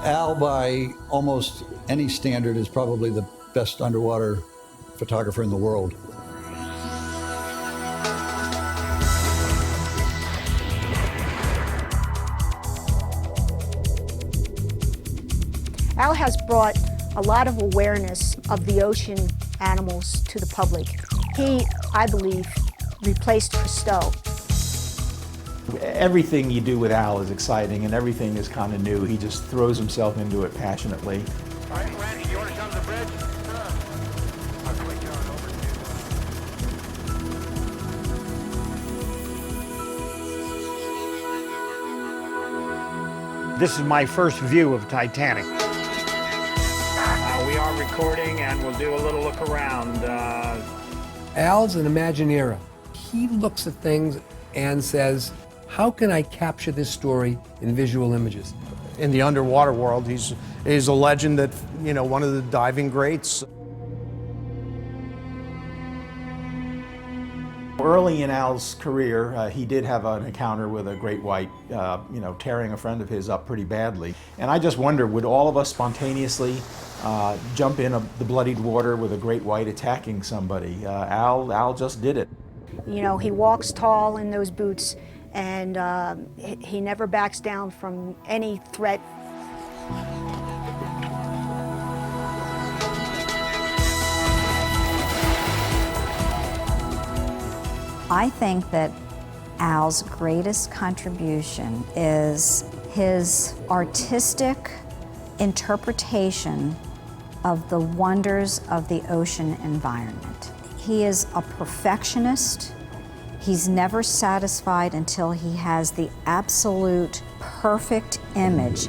Al, by almost any standard, is probably the best underwater photographer in the world. Al has brought a lot of awareness of the ocean animals to the public. He, I believe, replaced Cousteau. Everything you do with Al is exciting, and everything is kind of new. He just throws himself into it passionately. All right, Randy, you want to come to the bridge? I'll click on over to you. This is my first view of Titanic. We are recording, and we'll do a little look around. Al's an Imagineer. He looks at things and says, how can I capture this story in visual images? In the underwater world, he's a legend that, you know, one of the diving greats. Early in Al's career, he did have an encounter with a great white, you know, tearing a friend of his up pretty badly. And I just wonder, would all of us spontaneously jump in the bloodied water with a great white attacking somebody? Al just did it. You know, he walks tall in those boots, and he never backs down from any threat. I think that Al's greatest contribution is his artistic interpretation of the wonders of the ocean environment. He is a perfectionist. He's never satisfied until he has the absolute perfect image.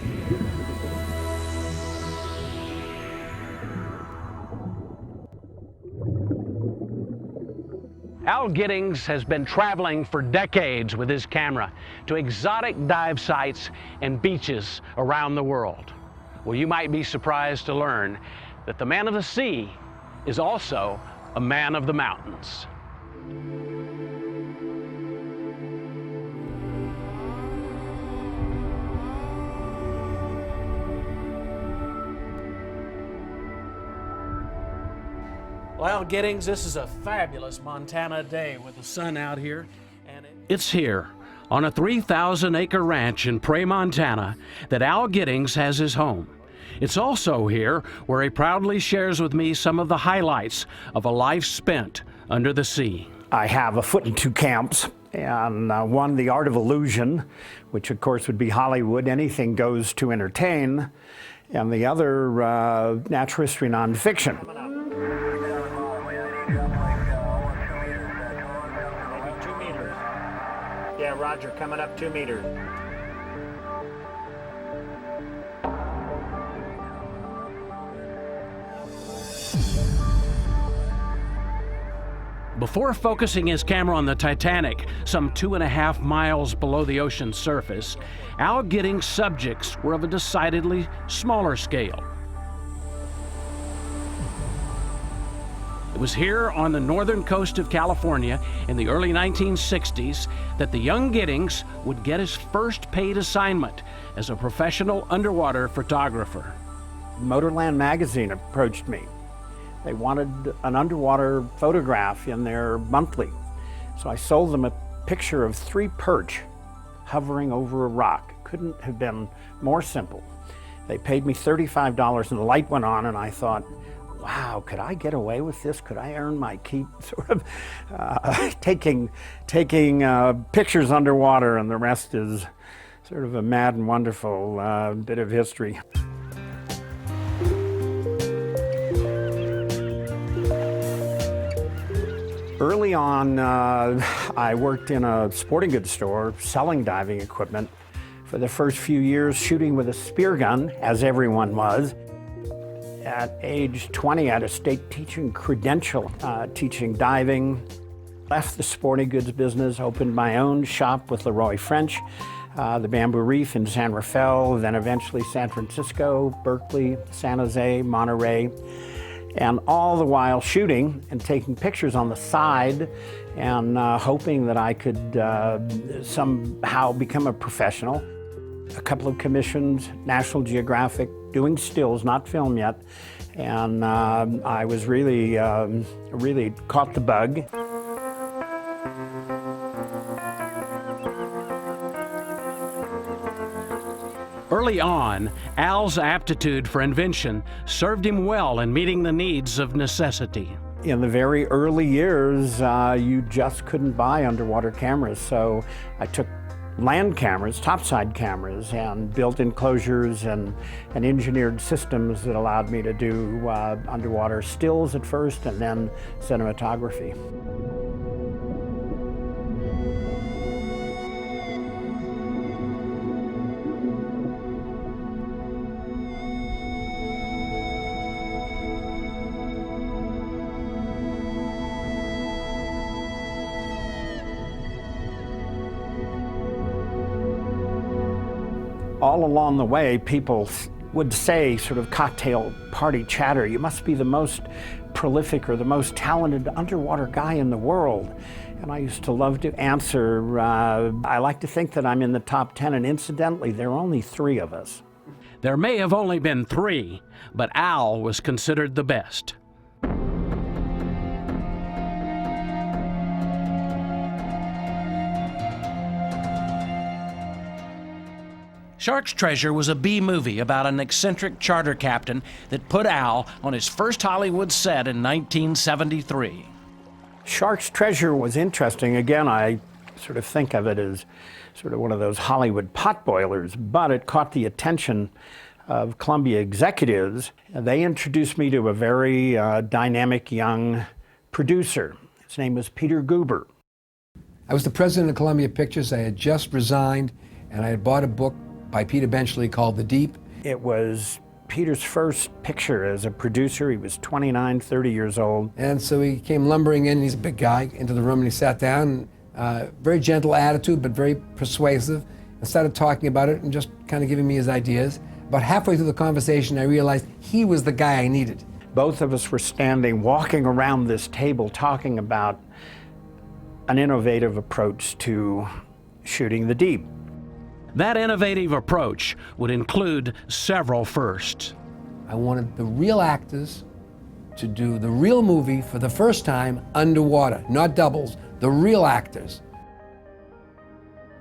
Al Giddings has been traveling for decades with his camera to exotic dive sites and beaches around the world. Well, you might be surprised to learn that the man of the sea is also a man of the mountains. Well, Al Giddings, this is a fabulous Montana day with the sun out here. And It's here, on a 3,000-acre ranch in Prairie, Montana, that Al Giddings has his home. It's also here where he proudly shares with me some of the highlights of a life spent under the sea. I have a foot in two camps, and one, The Art of Illusion, which of course would be Hollywood, anything goes to entertain, and the other, natural history nonfiction. 2 meters. Yeah, Roger, coming up 2 meters. Before focusing his camera on the Titanic, some 2.5 miles below the ocean's surface, Al Giddings' subjects were of a decidedly smaller scale. It was here on the northern coast of California in the early 1960s that the young Giddings would get his first paid assignment as a professional underwater photographer. Motorland magazine approached me. They wanted an underwater photograph in their monthly. So I sold them a picture of 3 perch hovering over a rock. Couldn't have been more simple. They paid me $35 and the light went on, and I thought, wow, could I get away with this? Could I earn my keep? Sort of taking pictures underwater, and the rest is sort of a mad and wonderful bit of history. Early on, I worked in a sporting goods store selling diving equipment. For the first few years, shooting with a spear gun, as everyone was. At age 20, I had a state teaching credential, teaching diving. Left the sporting goods business, opened my own shop with Leroy French, the Bamboo Reef in San Rafael, then eventually San Francisco, Berkeley, San Jose, Monterey, and all the while shooting and taking pictures on the side and hoping that I could somehow become a professional. A couple of commissions, National Geographic, doing stills, not film yet, and I was really caught the bug. Early on, Al's aptitude for invention served him well in meeting the needs of necessity. In the very early years, you just couldn't buy underwater cameras, so I took land cameras, topside cameras, and built enclosures and engineered systems that allowed me to do underwater stills at first and then cinematography. All along the way, people would say, sort of cocktail party chatter, you must be the most prolific or the most talented underwater guy in the world. And I used to love to answer, I like to think that I'm in the top 10, and incidentally, there are only 3 of us. There may have only been 3, but Al was considered the best. Shark's Treasure was a B-movie about an eccentric charter captain that put Al on his first Hollywood set in 1973. Shark's Treasure was interesting. Again, I sort of think of it as sort of one of those Hollywood potboilers, but it caught the attention of Columbia executives. They introduced me to a very dynamic young producer. His name was Peter Guber. I was the president of Columbia Pictures. I had just resigned, and I had bought a book by Peter Benchley called The Deep. It was Peter's first picture as a producer. He was 29, 30 years old. And so he came lumbering in, he's a big guy, into the room, and he sat down, very gentle attitude, but very persuasive, and started talking about it and just kind of giving me his ideas. About halfway through the conversation, I realized he was the guy I needed. Both of us were standing, walking around this table, talking about an innovative approach to shooting the deep. That innovative approach would include several firsts. I wanted the real actors to do the real movie for the first time underwater, not doubles, the real actors.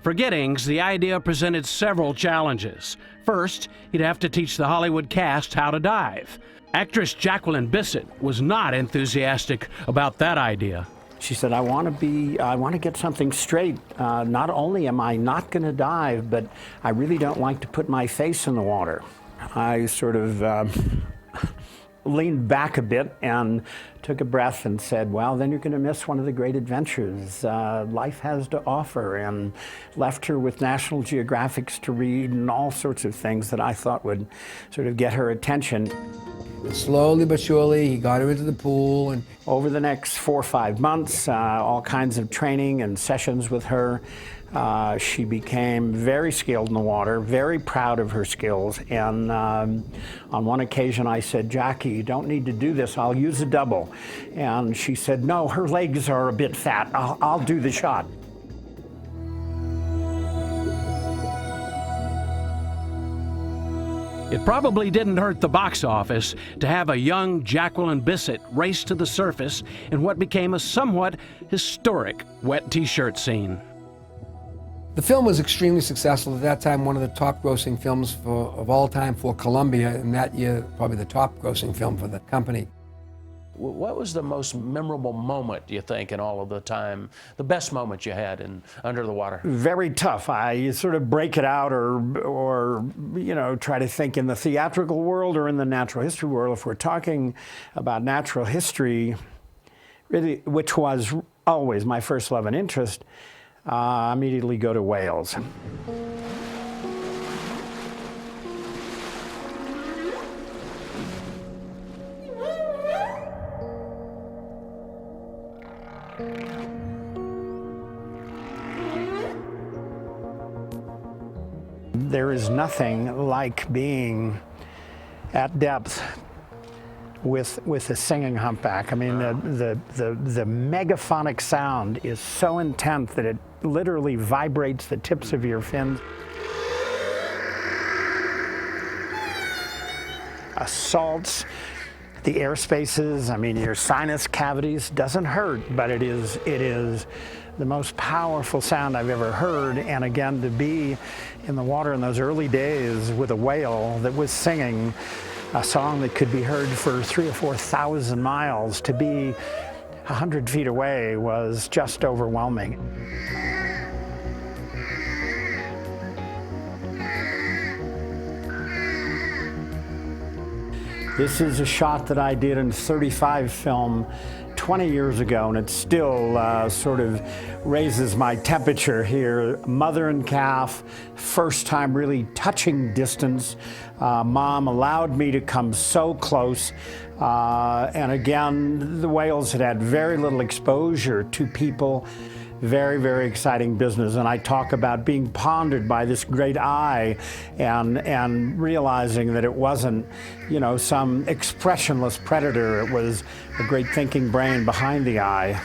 For Giddings, the idea presented several challenges. First, he'd have to teach the Hollywood cast how to dive. Actress Jacqueline Bisset was not enthusiastic about that idea. She said, I want to get something straight. Not only am I not going to dive, but I really don't like to put my face in the water. I sort of leaned back a bit and took a breath and said, well, then you're going to miss one of the great adventures life has to offer, and left her with National Geographics to read and all sorts of things that I thought would sort of get her attention. Slowly but surely, he got her into the pool. And over the next 4 or 5 months, all kinds of training and sessions with her. She became very skilled in the water, very proud of her skills. And on one occasion I said, Jackie, you don't need to do this, I'll use a double. And she said, no, her legs are a bit fat, I'll do the shot. It probably didn't hurt the box office to have a young Jacqueline Bisset race to the surface in what became a somewhat historic wet t-shirt scene. the film was extremely successful. At that time, one of the top grossing films of all time for Columbia, and that year, probably the top grossing film for the company. What was the most memorable moment, do you think, in all of the time, the best moment you had in Under the Water? Very tough. I sort of break it out or you know, try to think in the theatrical world or in the natural history world. If we're talking about natural history, really, which was always my first love and interest, I immediately go to whales. There is nothing like being at depth with a singing humpback. I mean, the megaphonic sound is so intense that it literally vibrates the tips of your fins. Assaults the air spaces. I mean, your sinus cavities. Doesn't hurt, but it is the most powerful sound I've ever heard. And again, to be in the water in those early days with a whale that was singing a song that could be heard for 3,000 or 4,000 miles, to be 100 feet away was just overwhelming. This is a shot that I did in 35 film 20 years ago, and it still sort of raises my temperature here. Mother and calf, first time really touching distance. Mom allowed me to come so close. And again, the whales had had very little exposure to people. Very, very exciting business. And I talk about being pondered by this great eye and realizing that it wasn't, you know, some expressionless predator. It was a great thinking brain behind the eye.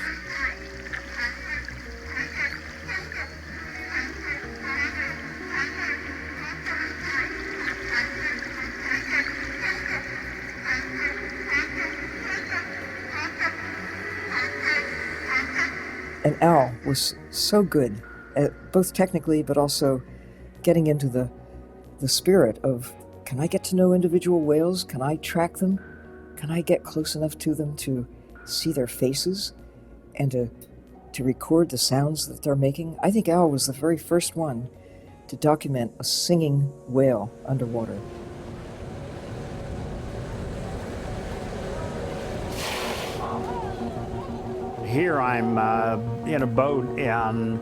And Al was so good, both technically, but also getting into the spirit of, can I get to know individual whales? Can I track them? Can I get close enough to them to see their faces and to record the sounds that they're making? I think Al was the very first one to document a singing whale underwater. Here I'm in a boat, and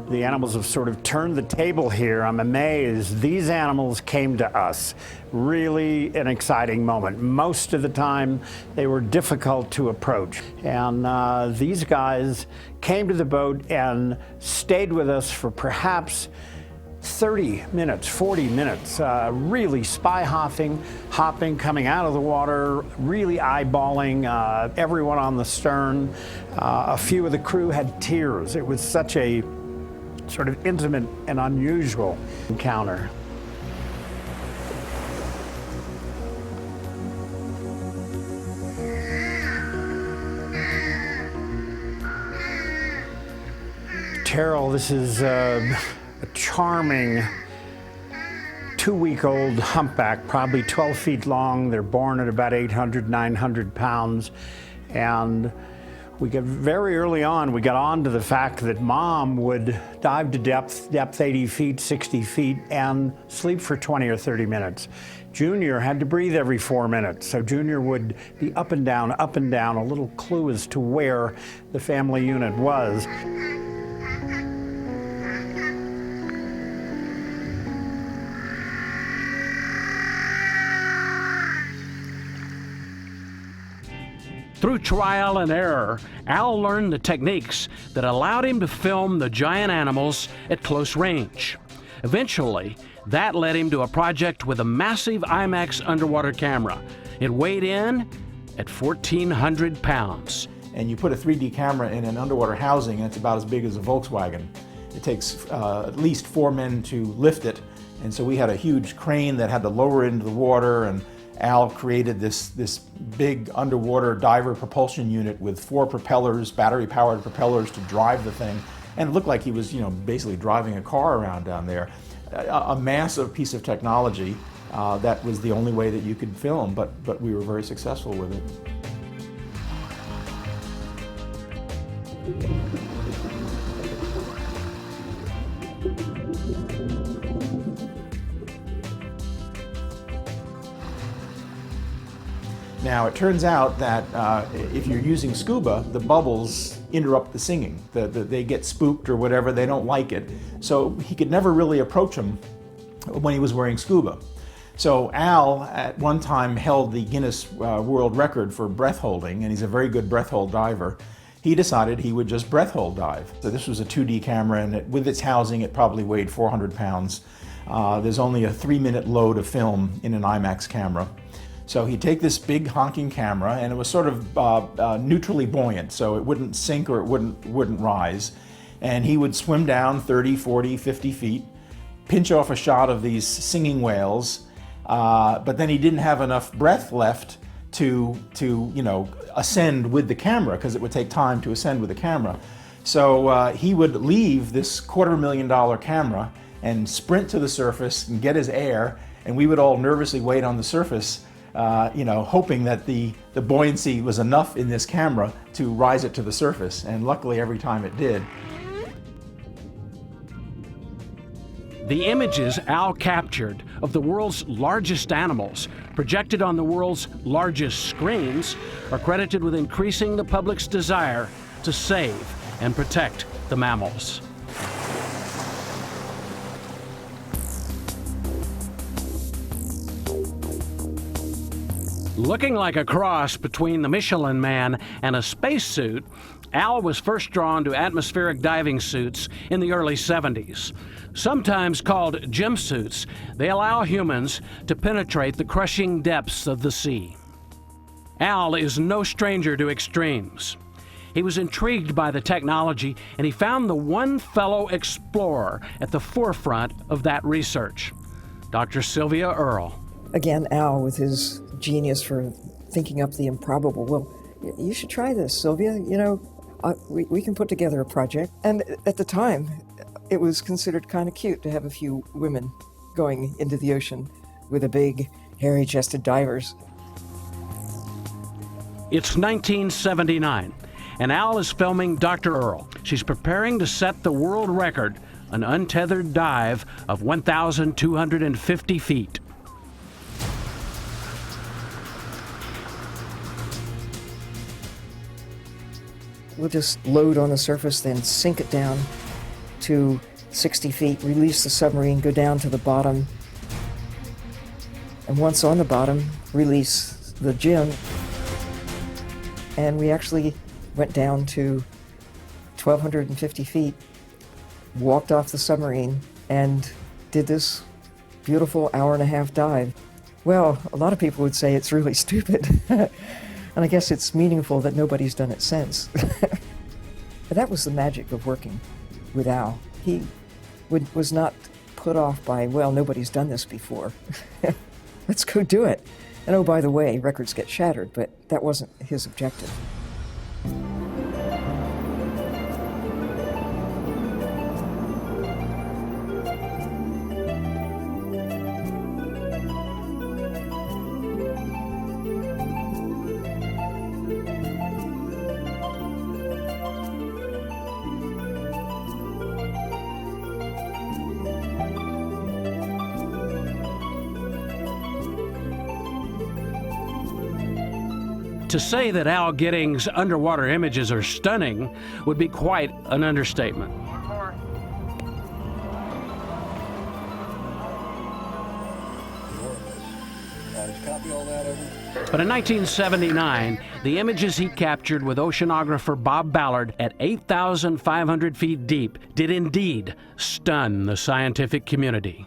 the animals have sort of turned the table here. I'm amazed. These animals came to us. Really an exciting moment. Most of the time, they were difficult to approach. And these guys came to the boat and stayed with us for perhaps 30 minutes, 40 minutes, really spy hopping, coming out of the water, really eyeballing everyone on the stern. A few of the crew had tears. It was such a sort of intimate and unusual encounter. Terrell, this is a charming 2-week-old humpback, probably 12 feet long. They're born at about 800, 900 pounds. And we got very early on, we got on to the fact that Mom would dive to depth 80 feet, 60 feet, and sleep for 20 or 30 minutes. Junior had to breathe every 4 minutes, so Junior would be up and down, a little clue as to where the family unit was. Through trial and error, Al learned the techniques that allowed him to film the giant animals at close range. Eventually, that led him to a project with a massive IMAX underwater camera. It weighed in at 1,400 pounds. And you put a 3D camera in an underwater housing, and it's about as big as a Volkswagen. It takes at least 4 men to lift it, and so we had a huge crane that had to lower it into the water, and Al created this big underwater diver propulsion unit with 4 propellers, battery-powered propellers, to drive the thing. And it looked like he was, basically driving a car around down there. A massive piece of technology that was the only way that you could film, but we were very successful with it. Now, it turns out that if you're using scuba, the bubbles interrupt the singing. They get spooked or whatever, they don't like it. So he could never really approach them when he was wearing scuba. So Al, at one time, held the Guinness World Record for breath holding, and he's a very good breath hold diver. He decided he would just breath hold dive. So this was a 2D camera, and with its housing, it probably weighed 400 pounds. There's only a 3-minute load of film in an IMAX camera. So he'd take this big honking camera, and it was sort of neutrally buoyant, so it wouldn't sink or it wouldn't rise. And he would swim down 30, 40, 50 feet, pinch off a shot of these singing whales, but then he didn't have enough breath left to ascend with the camera, because it would take time to ascend with the camera. So he would leave this $250,000 camera and sprint to the surface and get his air, and we would all nervously wait on the surface, hoping that the buoyancy was enough in this camera to rise it to the surface. And luckily, every time it did. The images Al captured of the world's largest animals, projected on the world's largest screens, are credited with increasing the public's desire to save and protect the mammals. Looking like a cross between the Michelin Man and a spacesuit, Al was first drawn to atmospheric diving suits in the early 70s. Sometimes called gym suits, they allow humans to penetrate the crushing depths of the sea. Al is no stranger to extremes. He was intrigued by the technology, and he found the one fellow explorer at the forefront of that research, Dr. Sylvia Earle. Again, Al, with his genius for thinking up the improbable. Well, you should try this, Sylvia. We can put together a project. And at the time, it was considered kind of cute to have a few women going into the ocean with a big, hairy-chested divers. It's 1979, and Al is filming Dr. Earle. She's preparing to set the world record, an untethered dive of 1,250 feet. We'll just load on the surface, then sink it down to 60 feet, release the submarine, go down to the bottom, and once on the bottom, release the gym. And we actually went down to 1,250 feet, walked off the submarine, and did this beautiful hour-and-a-half dive. Well, a lot of people would say it's really stupid. And I guess it's meaningful that nobody's done it since. But that was the magic of working with Al. He was not put off by, well, nobody's done this before. Let's go do it. And oh, by the way, records get shattered, but that wasn't his objective. To say that Al Giddings' underwater images are stunning would be quite an understatement. But in 1979, the images he captured with oceanographer Bob Ballard at 8,500 feet deep did indeed stun the scientific community.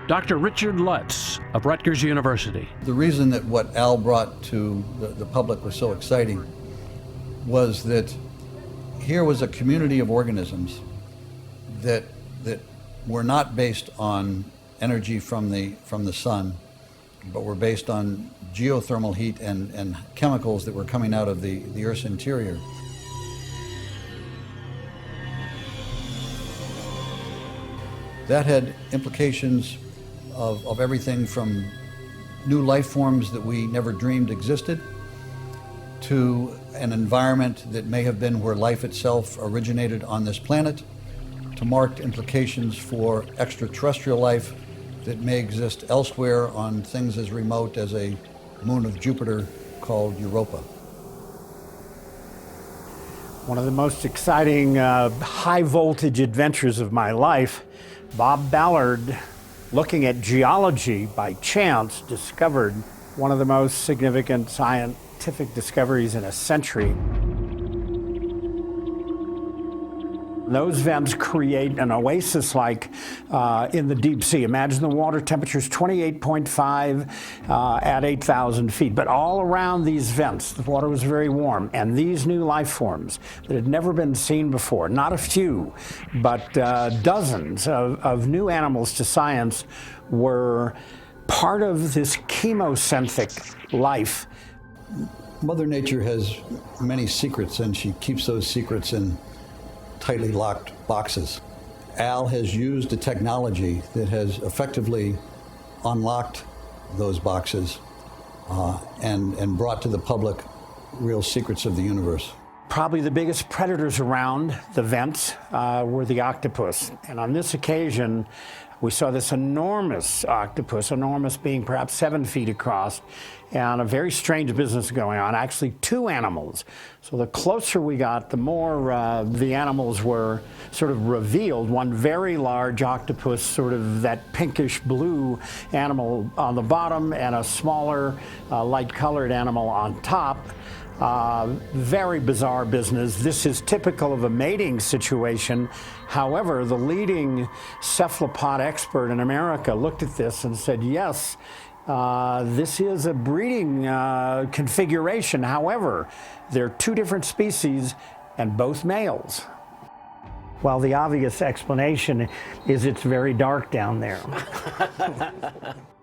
Dr. Richard Lutz of Rutgers University. The reason that what Al brought to the public was so exciting was that here was a community of organisms that were not based on energy from the sun, but were based on geothermal heat and chemicals that were coming out of the Earth's interior. That had implications of everything from new life forms that we never dreamed existed, to an environment that may have been where life itself originated on this planet, to marked implications for extraterrestrial life that may exist elsewhere on things as remote as a moon of Jupiter called Europa. One of the most exciting high voltage adventures of my life, Bob Ballard looking at geology by chance, discovered one of the most significant scientific discoveries in a century. Those vents create an oasis-like in the deep sea. Imagine the water temperature is 28.5 at 8,000 feet. But all around these vents, the water was very warm. And these new life forms that had never been seen before, not a few, but dozens of new animals to science, were part of this chemosynthetic life. Mother Nature has many secrets, and she keeps those secrets in tightly locked boxes. Al has used a technology that has effectively unlocked those boxes and brought to the public real secrets of the universe. Probably the biggest predators around the vents were the octopus. And on this occasion, we saw this enormous octopus, enormous being perhaps 7 feet across, and a very strange business going on, actually 2 animals. So the closer we got, the more the animals were sort of revealed. One very large octopus, sort of that pinkish blue animal on the bottom, and a smaller light-colored animal on top. Very bizarre business. This is typical of a mating situation. However, the leading cephalopod expert in America looked at this and said, yes, this is a breeding configuration. However, they're 2 different species and both males. Well, the obvious explanation is it's very dark down there.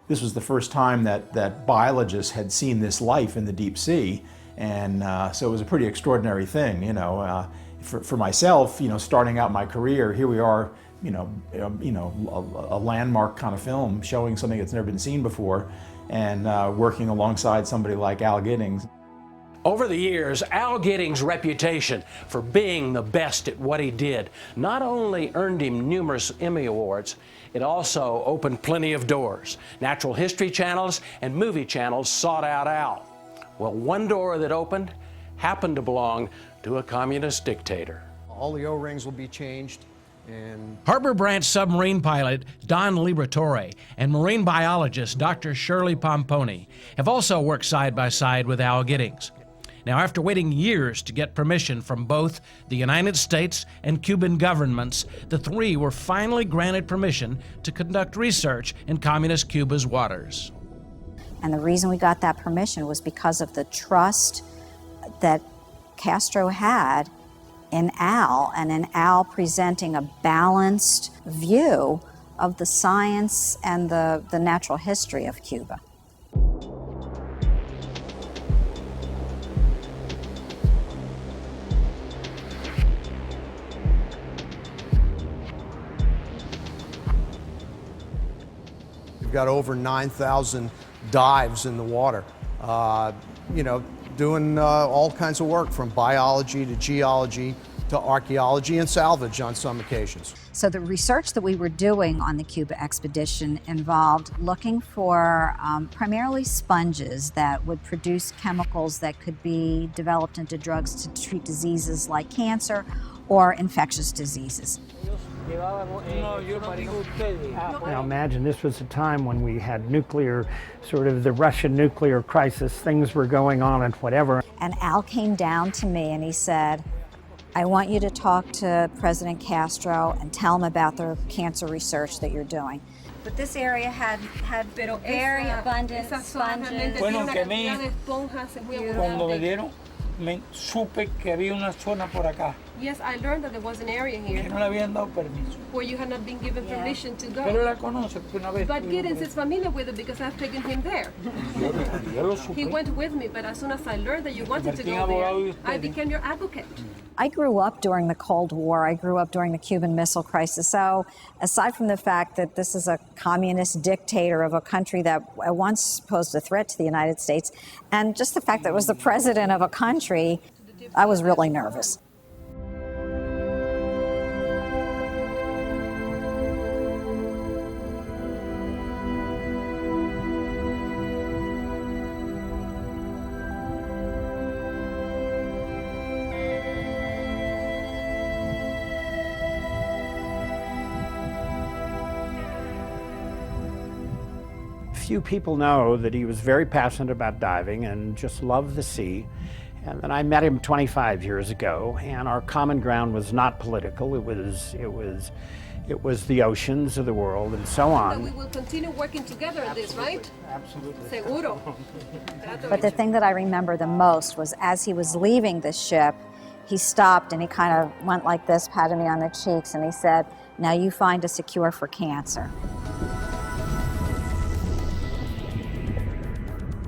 This was the first time that biologists had seen this life in the deep sea. And so it was a pretty extraordinary thing, you know. For myself, you know, starting out my career, here we are, a landmark kind of film showing something that's never been seen before, and working alongside somebody like Al Giddings. Over the years, Al Giddings' reputation for being the best at what he did not only earned him numerous Emmy Awards, it also opened plenty of doors. Natural History channels and movie channels sought out Al. Well, one door that opened happened to belong to a communist dictator. All the O-rings will be changed, and Harbor Branch submarine pilot Don Liberatore and marine biologist Dr. Shirley Pomponi have also worked side by side with Al Giddings. Now, after waiting years to get permission from both the United States and Cuban governments, the 3 were finally granted permission to conduct research in communist Cuba's waters. And the reason we got that permission was because of the trust that Castro had in Al, and in Al presenting a balanced view of the science and the natural history of Cuba. we've got over 9,000 dives in the water, doing all kinds of work from biology to geology to archaeology and salvage on some occasions. So the research that we were doing on the Cuba expedition involved looking for primarily sponges that would produce chemicals that could be developed into drugs to treat diseases like cancer or infectious diseases. Now imagine this was a time when we had nuclear, sort of the Russian nuclear crisis, things were going on and whatever. And Al came down to me and he said, I want you to talk to President Castro and tell him about the cancer research that you're doing. But this area had very abundant sponges. Bueno, que a mí, cuando me dieron, supe que había una zona por acá. Yes, I learned that there was an area here Que no le habían dado permiso. where you had not been given permission to go. Pero la conoce, porque una vez. But Giddings is familiar with it because I've taken him there. Yo lo supe. He went with me, but as soon as I learned that you wanted to go there, I became your advocate. I grew up during the Cold War. I grew up during the Cuban Missile Crisis. So aside from the fact that this is a communist dictator of a country that at once posed a threat to the United States, and just the fact that it was the president of a country, I was really nervous. few people know that he was very passionate about diving and just loved the sea. And then I met him 25 years ago, and our common ground was not political. It was the oceans of the world and so on. We will continue working together on this, right? Absolutely. Seguro. But the thing that I remember the most was as he was leaving the ship, he stopped and he kind of went like this, patted me on the cheeks, and he said, "Now you find a cure for cancer."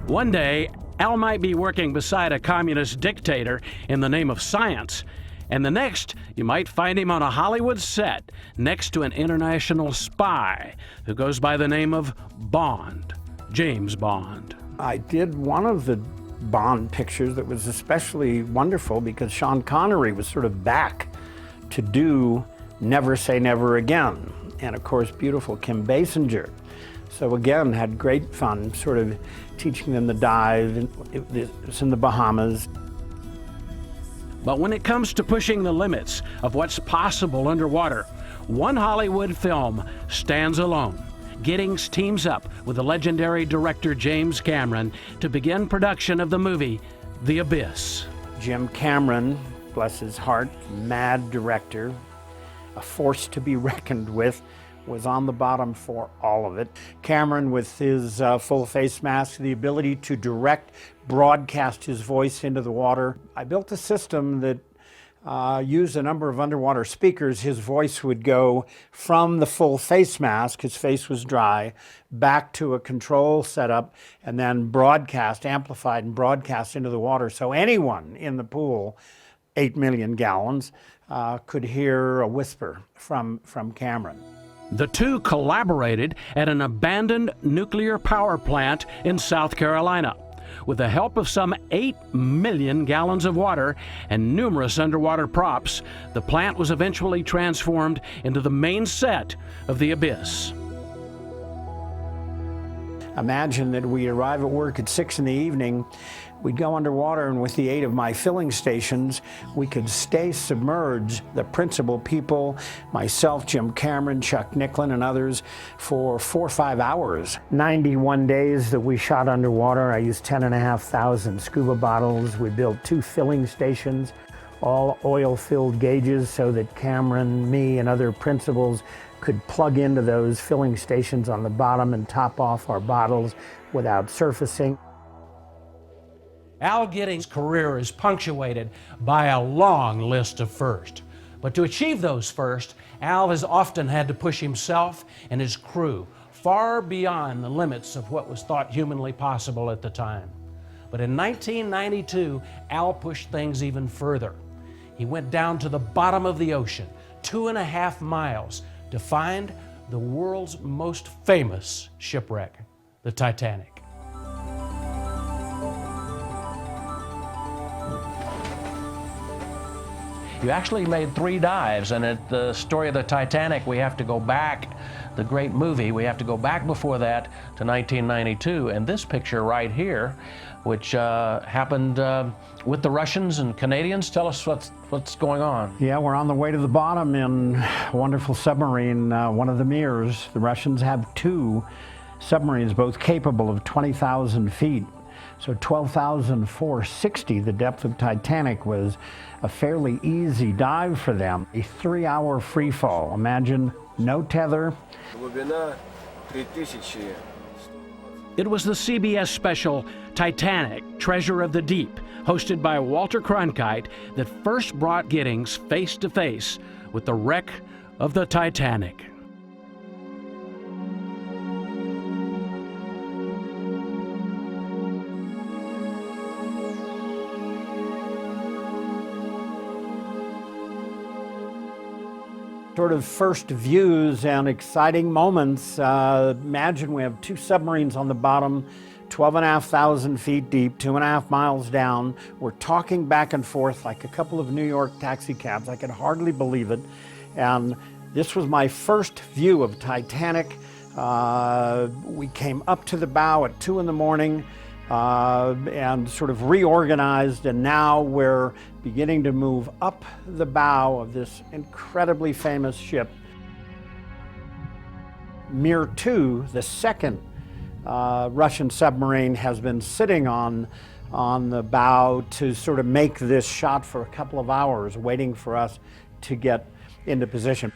One day, Al might be working beside a communist dictator in the name of science, and the next, you might find him on a Hollywood set next to an international spy who goes by the name of Bond, James Bond. I did one of the Bond pictures that was especially wonderful because Sean Connery was sort of back to do Never Say Never Again, and of course beautiful Kim Basinger. So again, had great fun sort of teaching them to dive. It's in the Bahamas. But when it comes to pushing the limits of what's possible underwater, one Hollywood film stands alone. Giddings teams up with the legendary director James Cameron to begin production of the movie, The Abyss. Jim Cameron, bless his heart, mad director, a force to be reckoned with, was on the bottom for all of it. Cameron, with his full face mask, the ability to direct, broadcast his voice into the water. I built a system that used a number of underwater speakers. His voice would go from the full face mask, his face was dry, back to a control setup, and then broadcast, amplified and broadcast into the water. So anyone in the pool, 8 million gallons, could hear a whisper from Cameron. The two collaborated at an abandoned nuclear power plant in South Carolina. With the help of some 8 million gallons of water and numerous underwater props, the plant was eventually transformed into the main set of The Abyss. Imagine that we arrive at work at 6 in the evening, we'd go underwater, and with the aid of my filling stations, we could stay submerged, the principal people, myself, Jim Cameron, Chuck Nicklin, and others, for 4 or 5 hours. 91 days that we shot underwater. I used 10,500 scuba bottles. We built 2 filling stations, all oil-filled gauges, so that Cameron, me, and other principals could plug into those filling stations on the bottom and top off our bottles without surfacing. Al Giddings' career is punctuated by a long list of firsts. But to achieve those firsts, Al has often had to push himself and his crew far beyond the limits of what was thought humanly possible at the time. But in 1992, Al pushed things even further. He went down to the bottom of the ocean, 2.5 miles, to find the world's most famous shipwreck, the Titanic. You actually made 3 dives, and at the story of the Titanic, we have to go back, the great movie, we have to go back before that to 1992, and this picture right here, which happened with the Russians and Canadians. Tell us what's going on. Yeah, we're on the way to the bottom in a wonderful submarine, one of the Mirs. The Russians have 2 submarines, both capable of 20,000 feet. So 12,460, the depth of Titanic, was a fairly easy dive for them. A 3-hour free fall. Imagine no tether. It was the CBS special Titanic, Treasure of the Deep, hosted by Walter Cronkite, that first brought Giddings face to face with the wreck of the Titanic. Sort of first views and exciting moments. Imagine we have 2 submarines on the bottom, 12,500 feet deep, 2.5 miles down. We're talking back and forth like a couple of New York taxi cabs. I could hardly believe it. And this was my first view of Titanic. We came up to the bow at 2 in the morning and sort of reorganized, and now we're beginning to move up the bow of this incredibly famous ship. Mir 2, the second Russian submarine has been sitting on the bow to sort of make this shot for a couple of hours, waiting for us to get into position.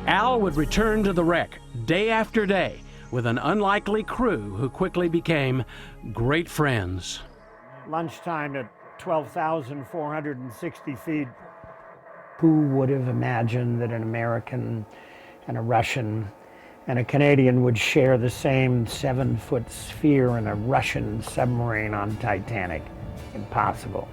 Al would return to the wreck day after day with an unlikely crew who quickly became great friends. Lunchtime at 12,460 feet. Who would have imagined that an American and a Russian and a Canadian would share the same 7-foot sphere in a Russian submarine on Titanic? Impossible.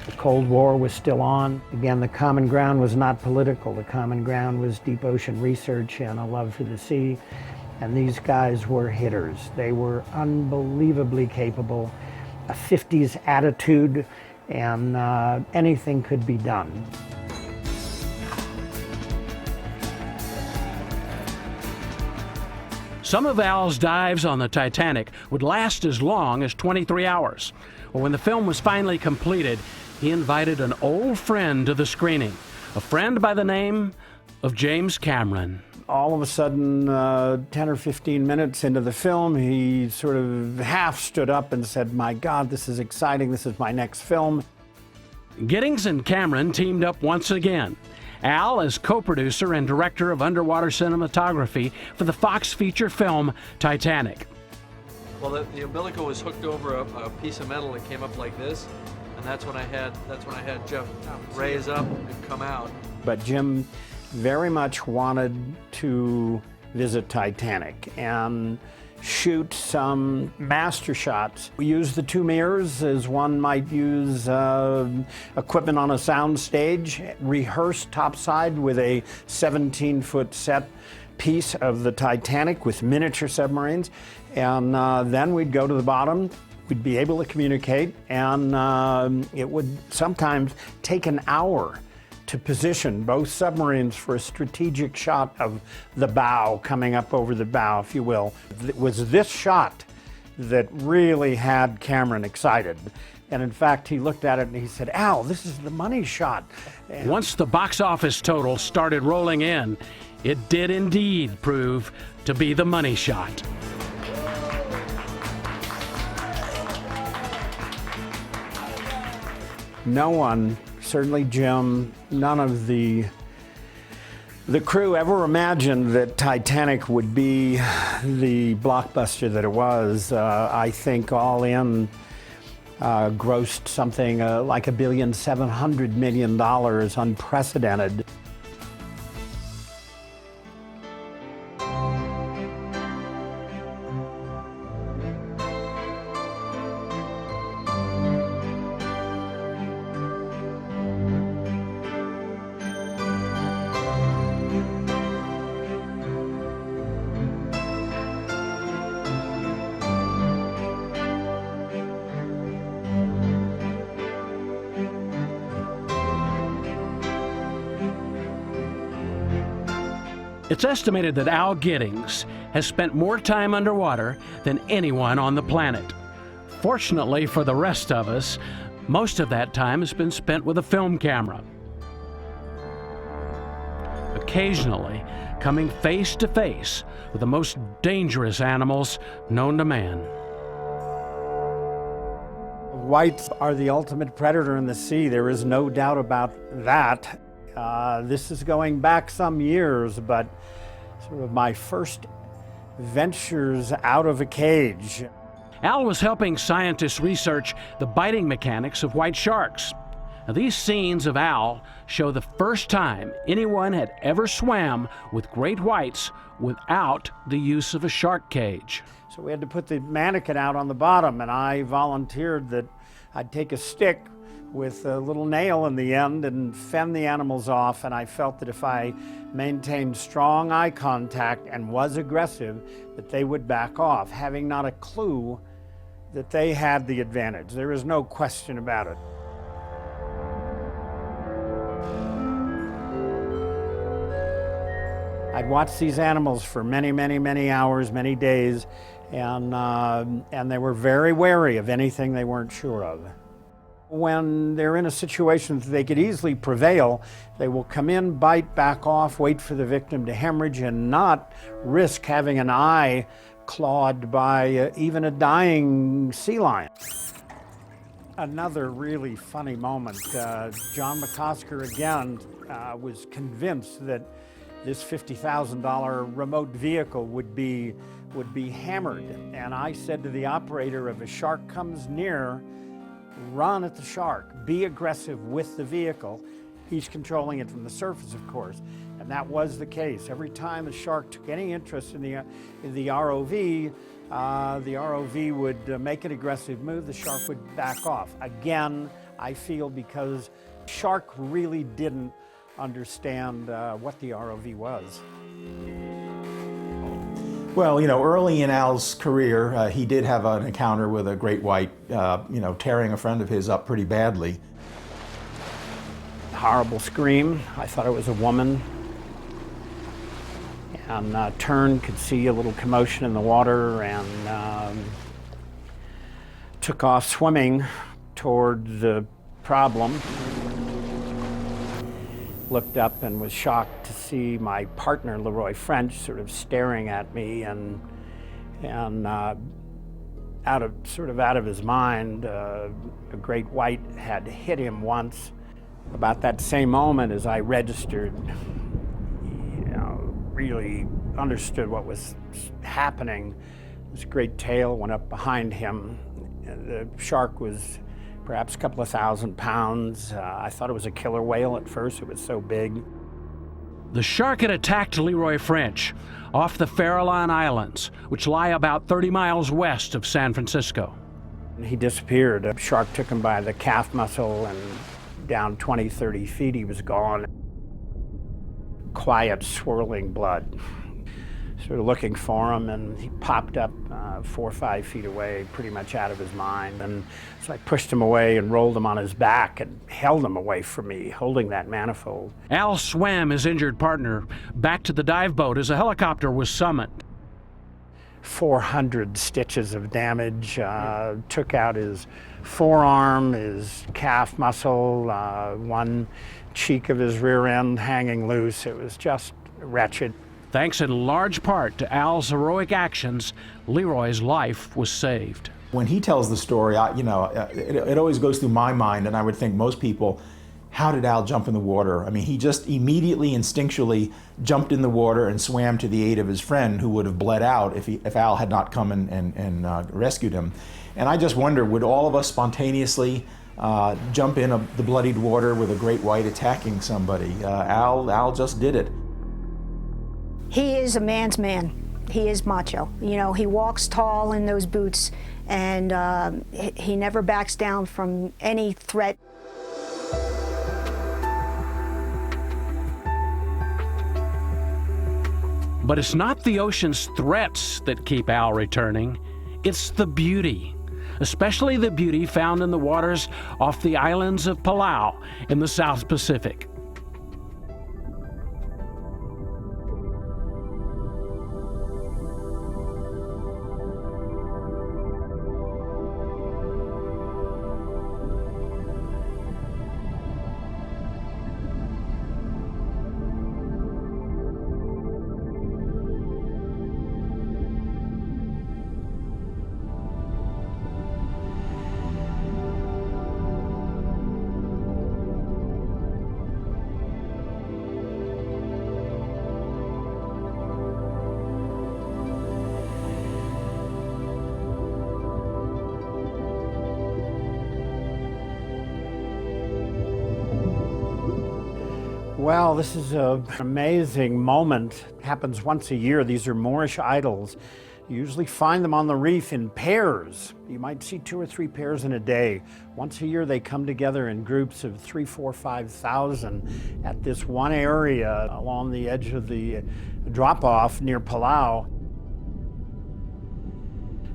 The Cold War was still on. Again, the common ground was not political. The common ground was deep ocean research and a love for the sea. And these guys were hitters. They were unbelievably capable, a 50s attitude, and anything could be done. Some of Al's dives on the Titanic would last as long as 23 hours. Well, when the film was finally completed, he invited an old friend to the screening, a friend by the name of James Cameron. All of a sudden, 10 or 15 minutes into the film, he sort of half stood up and said, "My God, this is exciting. This is my next film." Giddings and Cameron teamed up once again. Al as co-producer and director of underwater cinematography for the Fox feature film Titanic. Well, the umbilical was hooked over a piece of metal that came up like this, and that's when I had Jeff raise up and come out. But Jim very much wanted to visit Titanic and shoot some master shots. We used the two mirrors as one might use equipment on a sound stage, rehearsed topside with a 17-foot set piece of the Titanic with miniature submarines, and then we'd go to the bottom. We'd be able to communicate, and it would sometimes take an hour to position both submarines for a strategic shot of the bow, coming up over the bow, if you will. It was this shot that really had Cameron excited. And in fact, he looked at it and he said, "Al, this is the money shot." And once the box office total started rolling in, it did indeed prove to be the money shot. No one, certainly Jim, none of the crew ever imagined that Titanic would be the blockbuster that it was. I think all in grossed something like $1.7 billion, unprecedented. It's estimated that Al Giddings has spent more time underwater than anyone on the planet. Fortunately for the rest of us, most of that time has been spent with a film camera, occasionally coming face to face with the most dangerous animals known to man. Whites are the ultimate predator in the sea. There is no doubt about that. This is going back some years, but sort of my first ventures out of a cage. Al was helping scientists research the biting mechanics of white sharks. Now, these scenes of Al show the first time anyone had ever swam with great whites without the use of a shark cage. So we had to put the mannequin out on the bottom, and I volunteered that I'd take a stick with a little nail in the end and fend the animals off, and I felt that if I maintained strong eye contact and was aggressive, that they would back off, having not a clue that they had the advantage. There is no question about it. I'd watched these animals for many, many, many hours, many days, and they were very wary of anything they weren't sure of. When they're in a situation that they could easily prevail, they will come in, bite, back off, wait for the victim to hemorrhage, and not risk having an eye clawed by even a dying sea lion. Another really funny moment, John McCosker again was convinced that this $50,000 remote vehicle would be hammered. And I said to the operator, if a shark comes near, run at the shark, be aggressive with the vehicle. He's controlling it from the surface, of course. And that was the case. Every time a shark took any interest in the ROV, the ROV would make an aggressive move, the shark would back off. Again, I feel because shark really didn't understand what the ROV was. Well, you know, early in Al's career, he did have an encounter with a great white, you know, tearing a friend of his up pretty badly. Horrible scream. I thought it was a woman. And turned, could see a little commotion in the water, and took off swimming toward the problem. Looked up and was shocked to see my partner, Leroy French, sort of staring at me, and out of his mind. A great white had hit him once. About that same moment, as I registered, really understood what was happening, this great tail went up behind him. The shark was perhaps a couple of 1,000 pounds. I thought it was a killer whale at first, it was so big. The shark had attacked Leroy French off the Farallon Islands, which lie about 30 miles west of San Francisco. He disappeared. A shark took him by the calf muscle, and down 20, 30 feet he was gone. Quiet, swirling blood. Sort of looking for him, and he popped up 4 or 5 feet away, pretty much out of his mind. And so I pushed him away and rolled him on his back and held him away from me, holding that manifold. Al swam his injured partner back to the dive boat as a helicopter was summoned. 400 stitches of damage, took out his forearm, his calf muscle, one cheek of his rear end hanging loose. It was just wretched. Thanks in large part to Al's heroic actions, Leroy's life was saved. When he tells the story, it always goes through my mind, and I would think most people, how did Al jump in the water? I mean, he just immediately, instinctually jumped in the water and swam to the aid of his friend, who would have bled out if Al had not come and rescued him. And I just wonder, would all of us spontaneously jump in the bloodied water with a great white attacking somebody? Al just did it. He is a man's man. He is macho. You know, he walks tall in those boots, and he never backs down from any threat. But it's not the ocean's threats that keep Al returning, it's the beauty, especially the beauty found in the waters off the islands of Palau in the South Pacific. Well, this is an amazing moment. It happens once a year. These are Moorish idols. You usually find them on the reef in pairs. You might see 2 or 3 pairs in a day. Once a year, they come together in groups of 3, 4, 5,000 at this one area along the edge of the drop-off near Palau.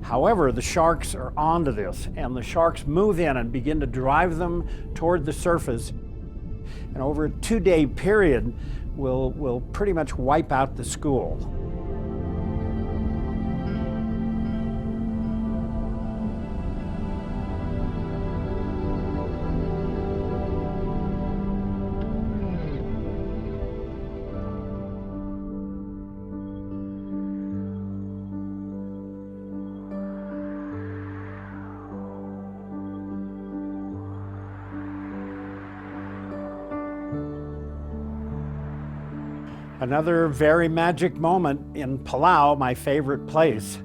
However, the sharks are onto this, and the sharks move in and begin to drive them toward the surface. And over a 2-day period, will pretty much wipe out the school. Another very magic moment in Palau, my favorite place.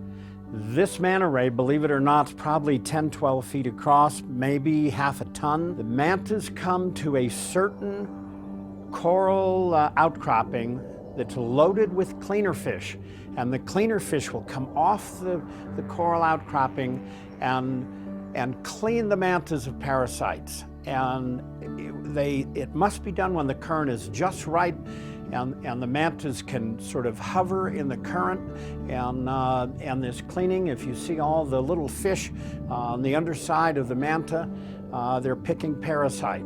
This manta ray, believe it or not, is probably 10, 12 feet across, maybe half a ton. The mantas come to a certain coral outcropping that's loaded with cleaner fish. And the cleaner fish will come off the coral outcropping and clean the mantas of parasites. And it must be done when the current is just right, and the mantas can sort of hover in the current, and this cleaning, if you see all the little fish on the underside of the manta, they're picking parasite.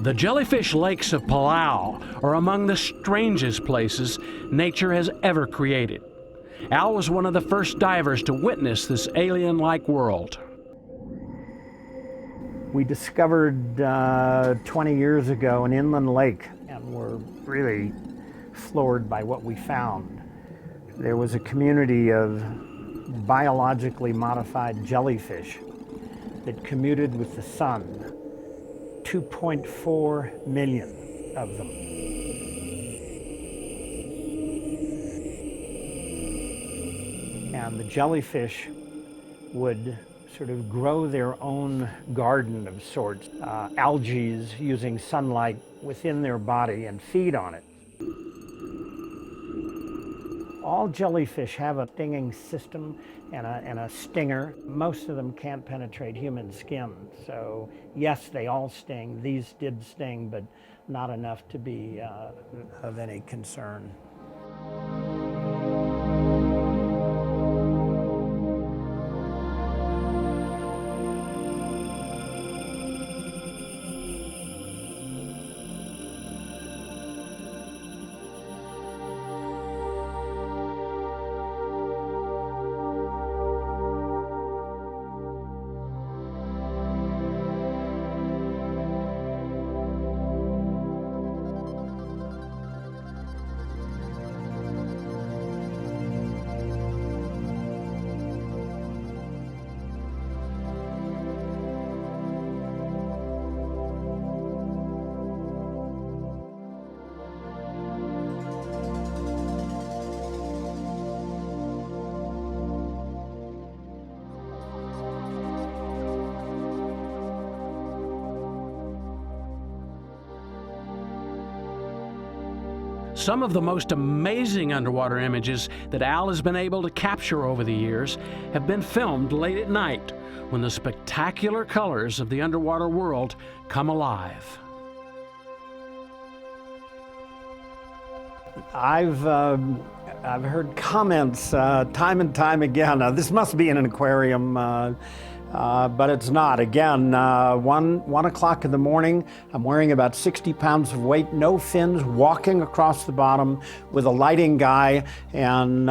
The jellyfish lakes of Palau are among the strangest places nature has ever created. Al was one of the first divers to witness this alien-like world. We discovered 20 years ago an inland lake, and were really floored by what we found. There was a community of biologically modified jellyfish that commuted with the sun. 2.4 million of them. And the jellyfish would sort of grow their own garden of sorts, algae using sunlight within their body and feed on it. All jellyfish have a stinging system and a stinger. Most of them can't penetrate human skin. So yes, they all sting. These did sting, but not enough to be of any concern. Some of the most amazing underwater images that Al has been able to capture over the years have been filmed late at night when the spectacular colors of the underwater world come alive. I've heard comments time and time again, this must be in an aquarium, but it's not. Again, 1 o'clock in the morning, I'm wearing about 60 pounds of weight, no fins, walking across the bottom with a lighting guy, and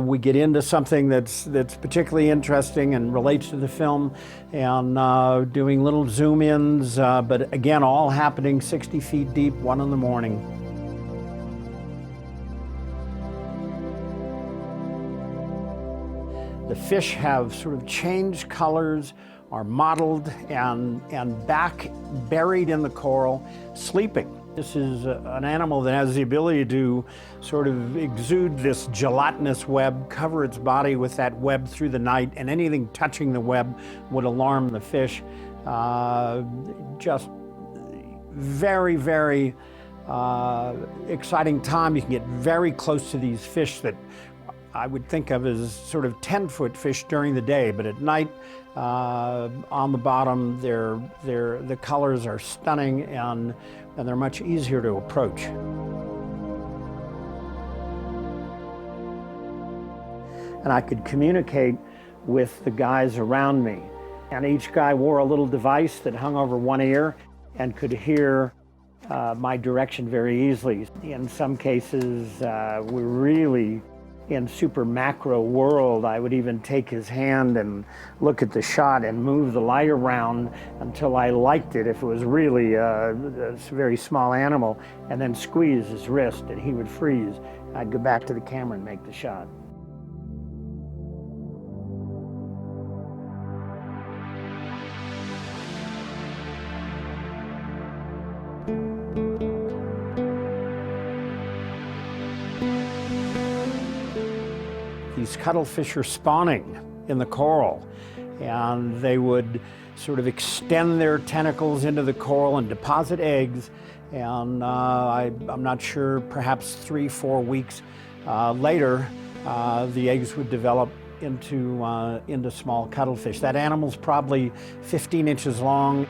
we get into something that's particularly interesting and relates to the film, and doing little zoom-ins, but again, all happening 60 feet deep, 1 in the morning. The fish have sort of changed colors, are mottled and back buried in the coral, sleeping. This is an animal that has the ability to sort of exude this gelatinous web, cover its body with that web through the night, and anything touching the web would alarm the fish. Just very, very exciting time. You can get very close to these fish that I would think of as sort of 10-foot fish during the day, but at night on the bottom, the colors are stunning, and they're much easier to approach. And I could communicate with the guys around me, and each guy wore a little device that hung over one ear and could hear my direction very easily. In some cases, we're really in super macro world. I would even take his hand and look at the shot and move the light around until I liked it, if it was really a very small animal, and then squeeze his wrist and he would freeze. I'd go back to the camera and make the shot. cuttlefish are spawning in the coral, and they would sort of extend their tentacles into the coral and deposit eggs, and I'm not sure, perhaps 3-4 weeks later, the eggs would develop into small cuttlefish. That animal's probably 15 inches long.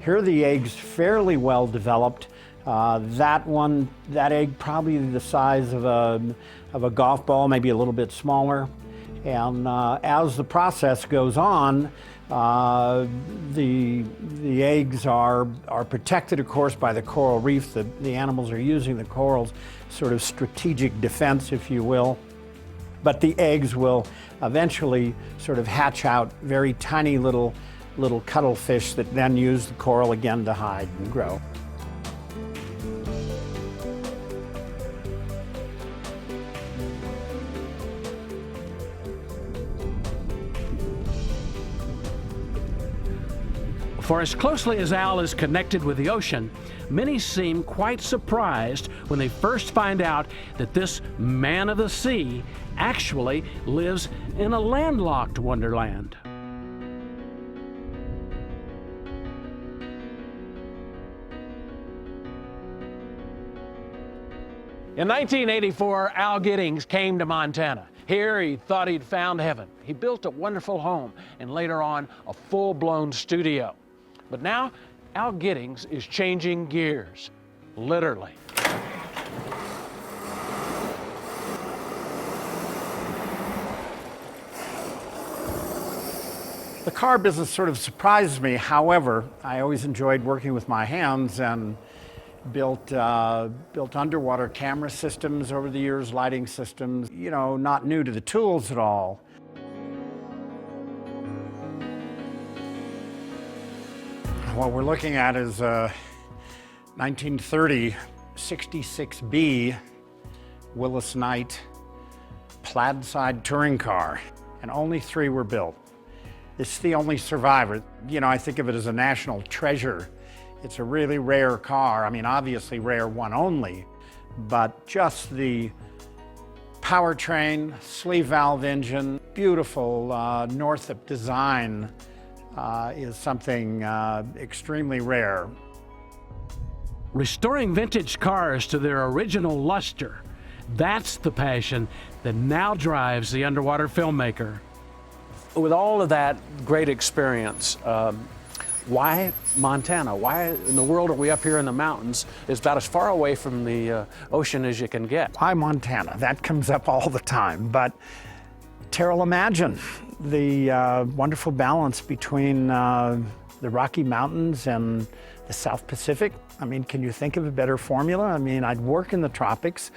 Here are the eggs fairly well developed. That egg probably the size of a golf ball, maybe a little bit smaller. And as the process goes on, the eggs are protected, of course, by the coral reef. The animals are using the corals, sort of strategic defense, if you will. But the eggs will eventually sort of hatch out very tiny little cuttlefish that then use the coral again to hide and grow. For as closely as Al is connected with the ocean, many seem quite surprised when they first find out that this man of the sea actually lives in a landlocked wonderland. In 1984, Al Giddings came to Montana. Here he thought he'd found heaven. He built a wonderful home and later on a full-blown studio. But now, Al Giddings is changing gears, literally. The car business sort of surprised me. However, I always enjoyed working with my hands and built underwater camera systems over the years, lighting systems, you know, not new to the tools at all. What we're looking at is a 1930 66B Willis Knight plaid side touring car, and only 3 were built. It's the only survivor. You know, I think of it as a national treasure. It's a really rare car. I mean, obviously rare one only, but just the powertrain, sleeve valve engine, beautiful Northrop design is something extremely rare. Restoring vintage cars to their original luster, that's the passion that now drives the underwater filmmaker. With all of that great experience, why Montana? Why in the world are we up here in the mountains? It's about as far away from the ocean as you can get. Why Montana? That comes up all the time. But Terrell, imagine the wonderful balance between the Rocky Mountains and the South Pacific. I mean, can you think of a better formula? I mean, I'd work in the tropics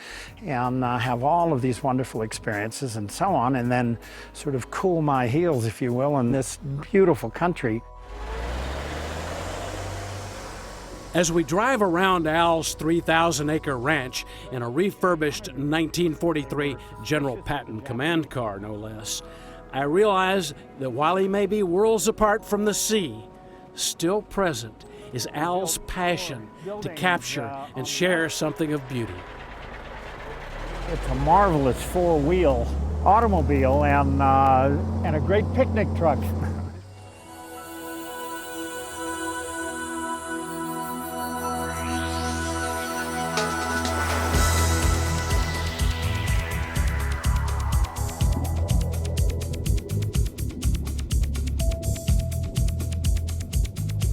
and have all of these wonderful experiences and so on, and then sort of cool my heels, if you will, in this beautiful country. As we drive around Al's 3,000-acre ranch in a refurbished 1943 General Patton command car, no less, I realize that while he may be worlds apart from the sea, still present is Al's passion to capture and share something of beauty. It's a marvelous 4-wheel automobile and a great picnic truck.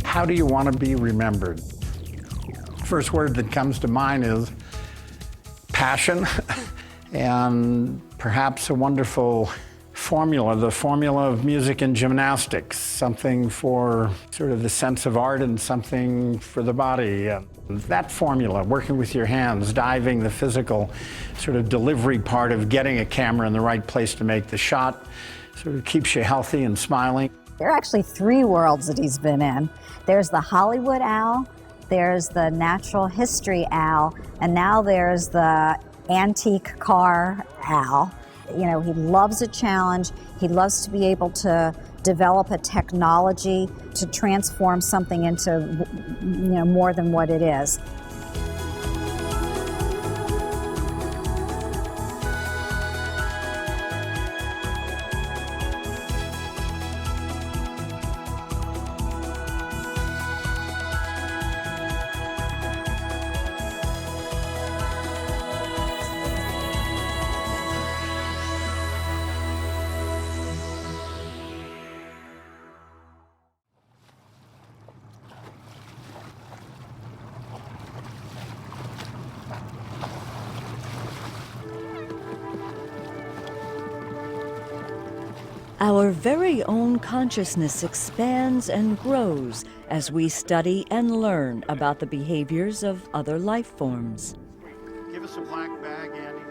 How do you want to be remembered? First word that comes to mind is passion and perhaps a wonderful formula, the formula of music and gymnastics, something for sort of the sense of art and something for the body. That formula, working with your hands, diving, the physical sort of delivery part of getting a camera in the right place to make the shot, sort of keeps you healthy and smiling. There are actually 3 worlds that he's been in. There's the Hollywood Al, there's the natural history Al, and now there's the antique car Al. You know, he loves a challenge. He loves to be able to develop a technology to transform something into, you know, more than what it is. Our very own consciousness expands and grows as we study and learn about the behaviors of other life forms. Give us a black bag, Andy.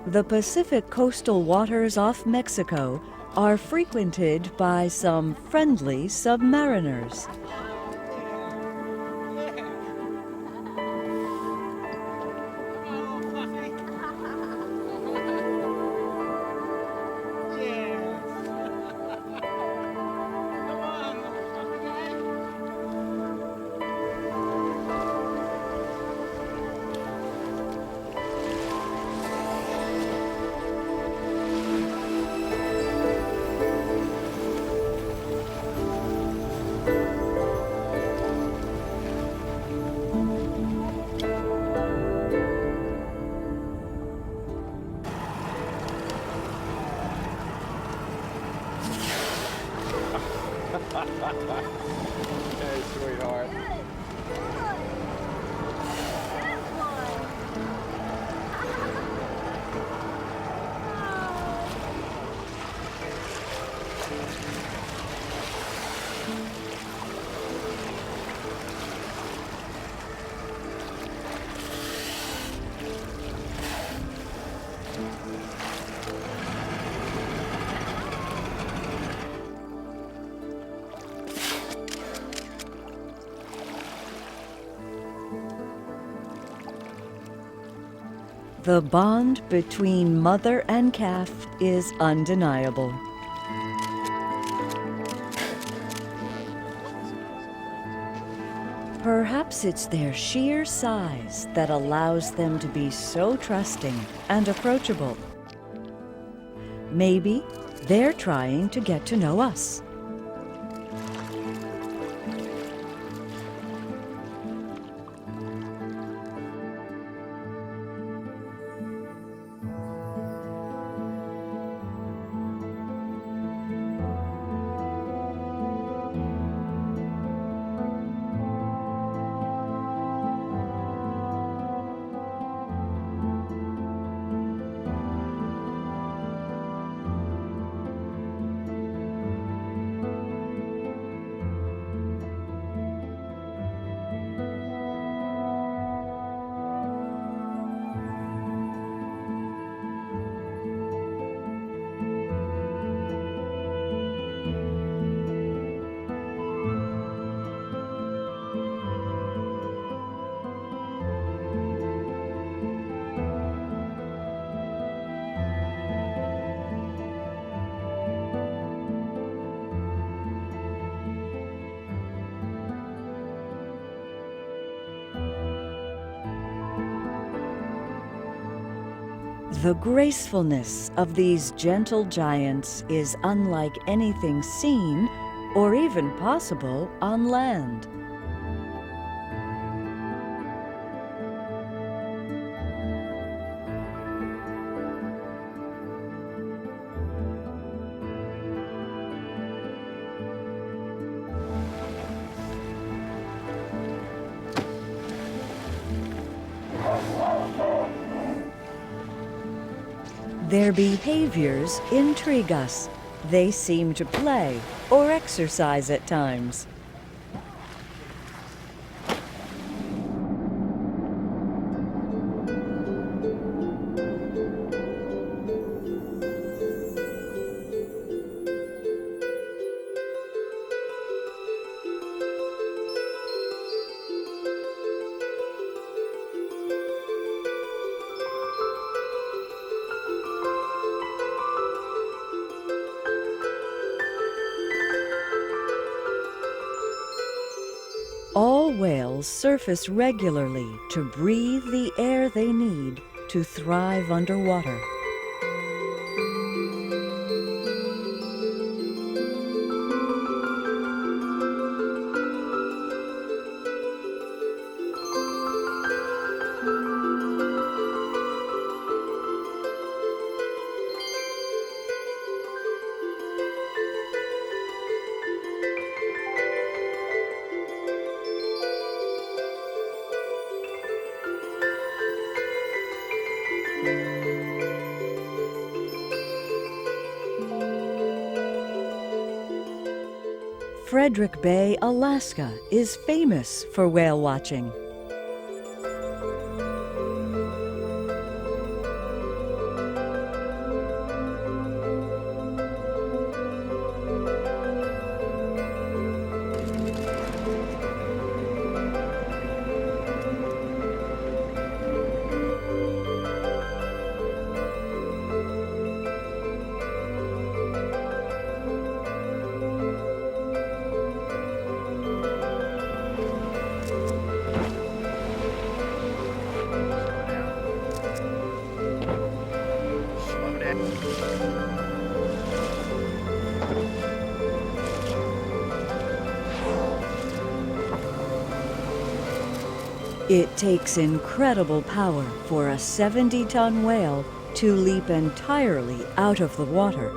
The Pacific coastal waters off Mexico are frequented by some friendly submariners. Hey, sweetheart. The bond between mother and calf is undeniable. Perhaps it's their sheer size that allows them to be so trusting and approachable. Maybe they're trying to get to know us. The gracefulness of these gentle giants is unlike anything seen or even possible on land. Their behaviors intrigue us. They seem to play or exercise at times. All whales surface regularly to breathe the air they need to thrive underwater. Frederick Bay, Alaska is famous for whale watching. It takes incredible power for a 70-ton whale to leap entirely out of the water.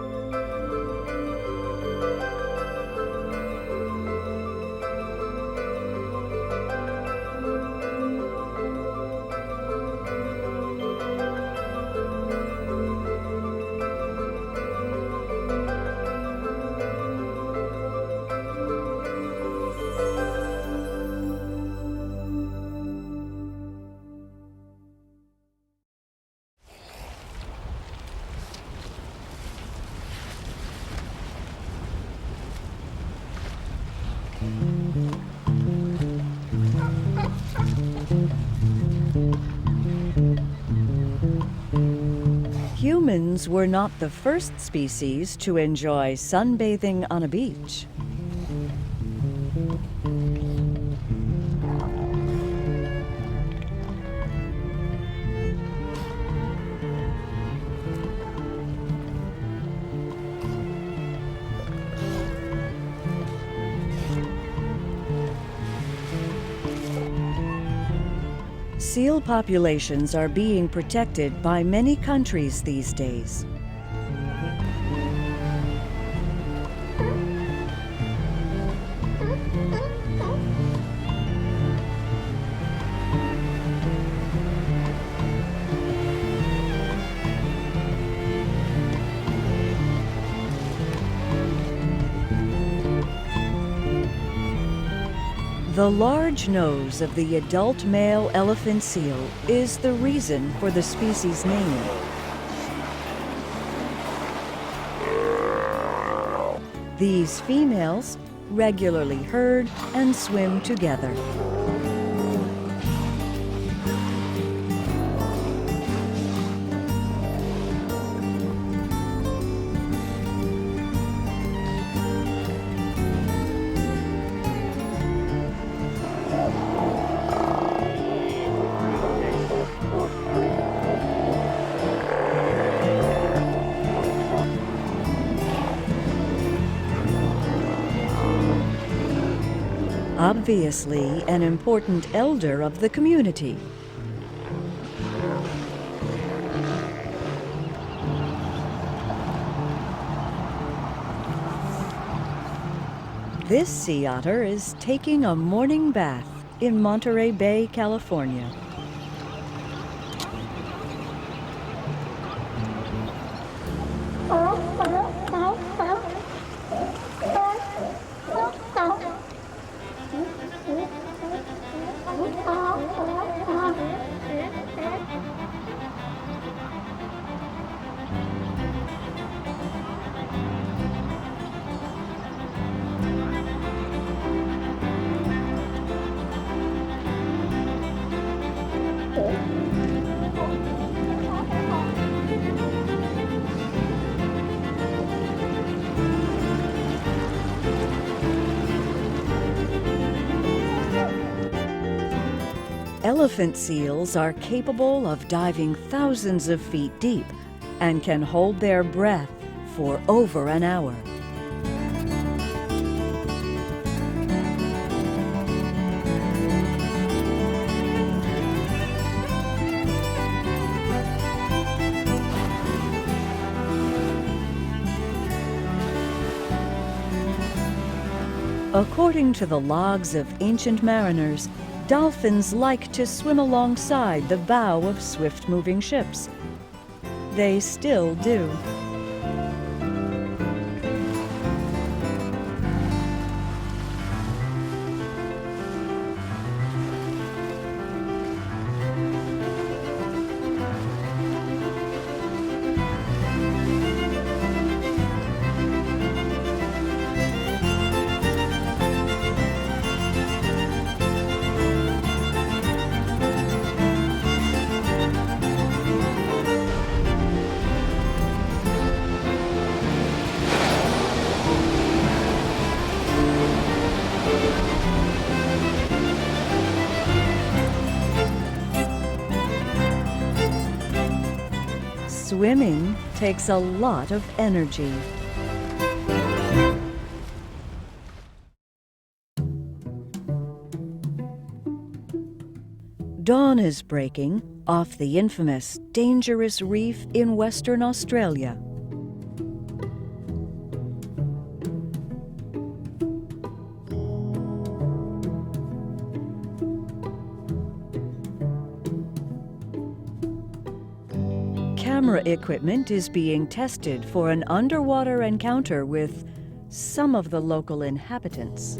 Humans were not the first species to enjoy sunbathing on a beach. Seal populations are being protected by many countries these days. The large nose of the adult male elephant seal is the reason for the species' name. These females regularly herd and swim together. Obviously an important elder of the community. This sea otter is taking a morning bath in Monterey Bay, California. Elephant seals are capable of diving thousands of feet deep and can hold their breath for over an hour. According to the logs of ancient mariners, dolphins like to swim alongside the bow of swift-moving ships. They still do. Swimming takes a lot of energy. Dawn is breaking off the infamous Dangerous Reef in Western Australia. Camera equipment is being tested for an underwater encounter with some of the local inhabitants.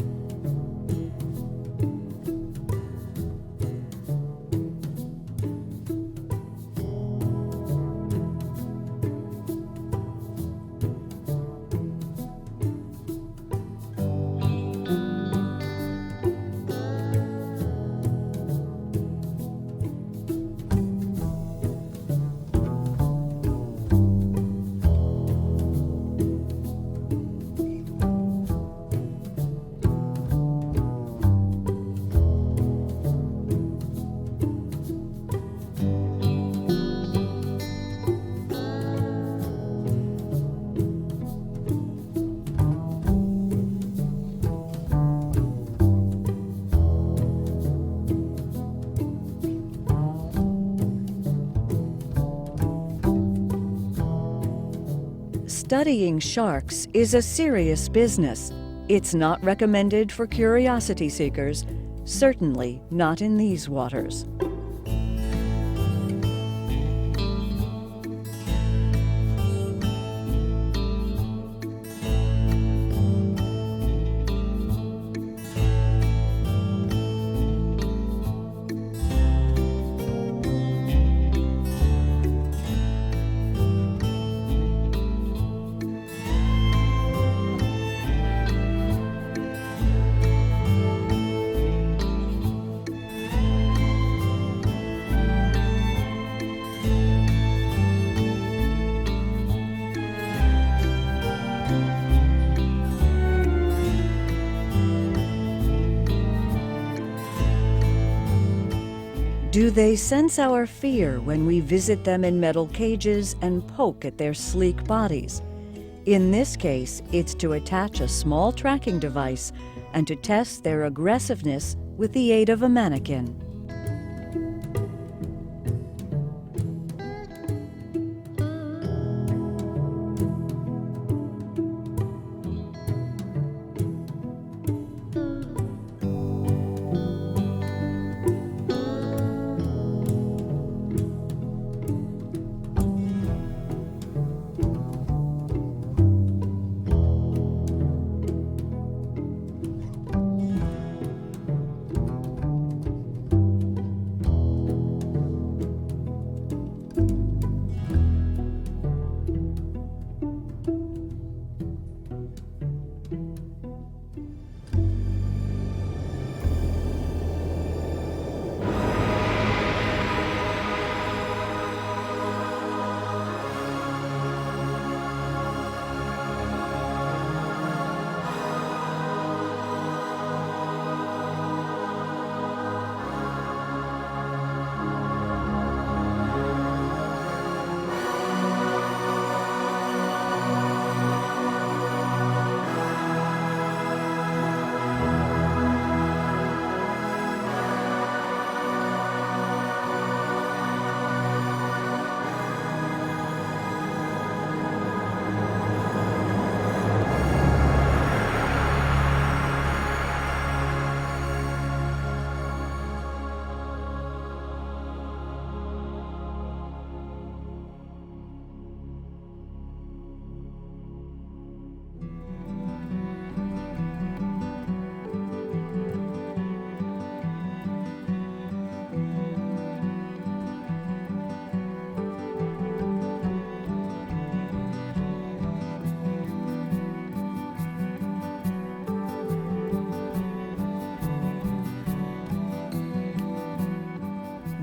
Studying sharks is a serious business. It's not recommended for curiosity seekers, certainly not in these waters. Do they sense our fear when we visit them in metal cages and poke at their sleek bodies? In this case, it's to attach a small tracking device and to test their aggressiveness with the aid of a mannequin.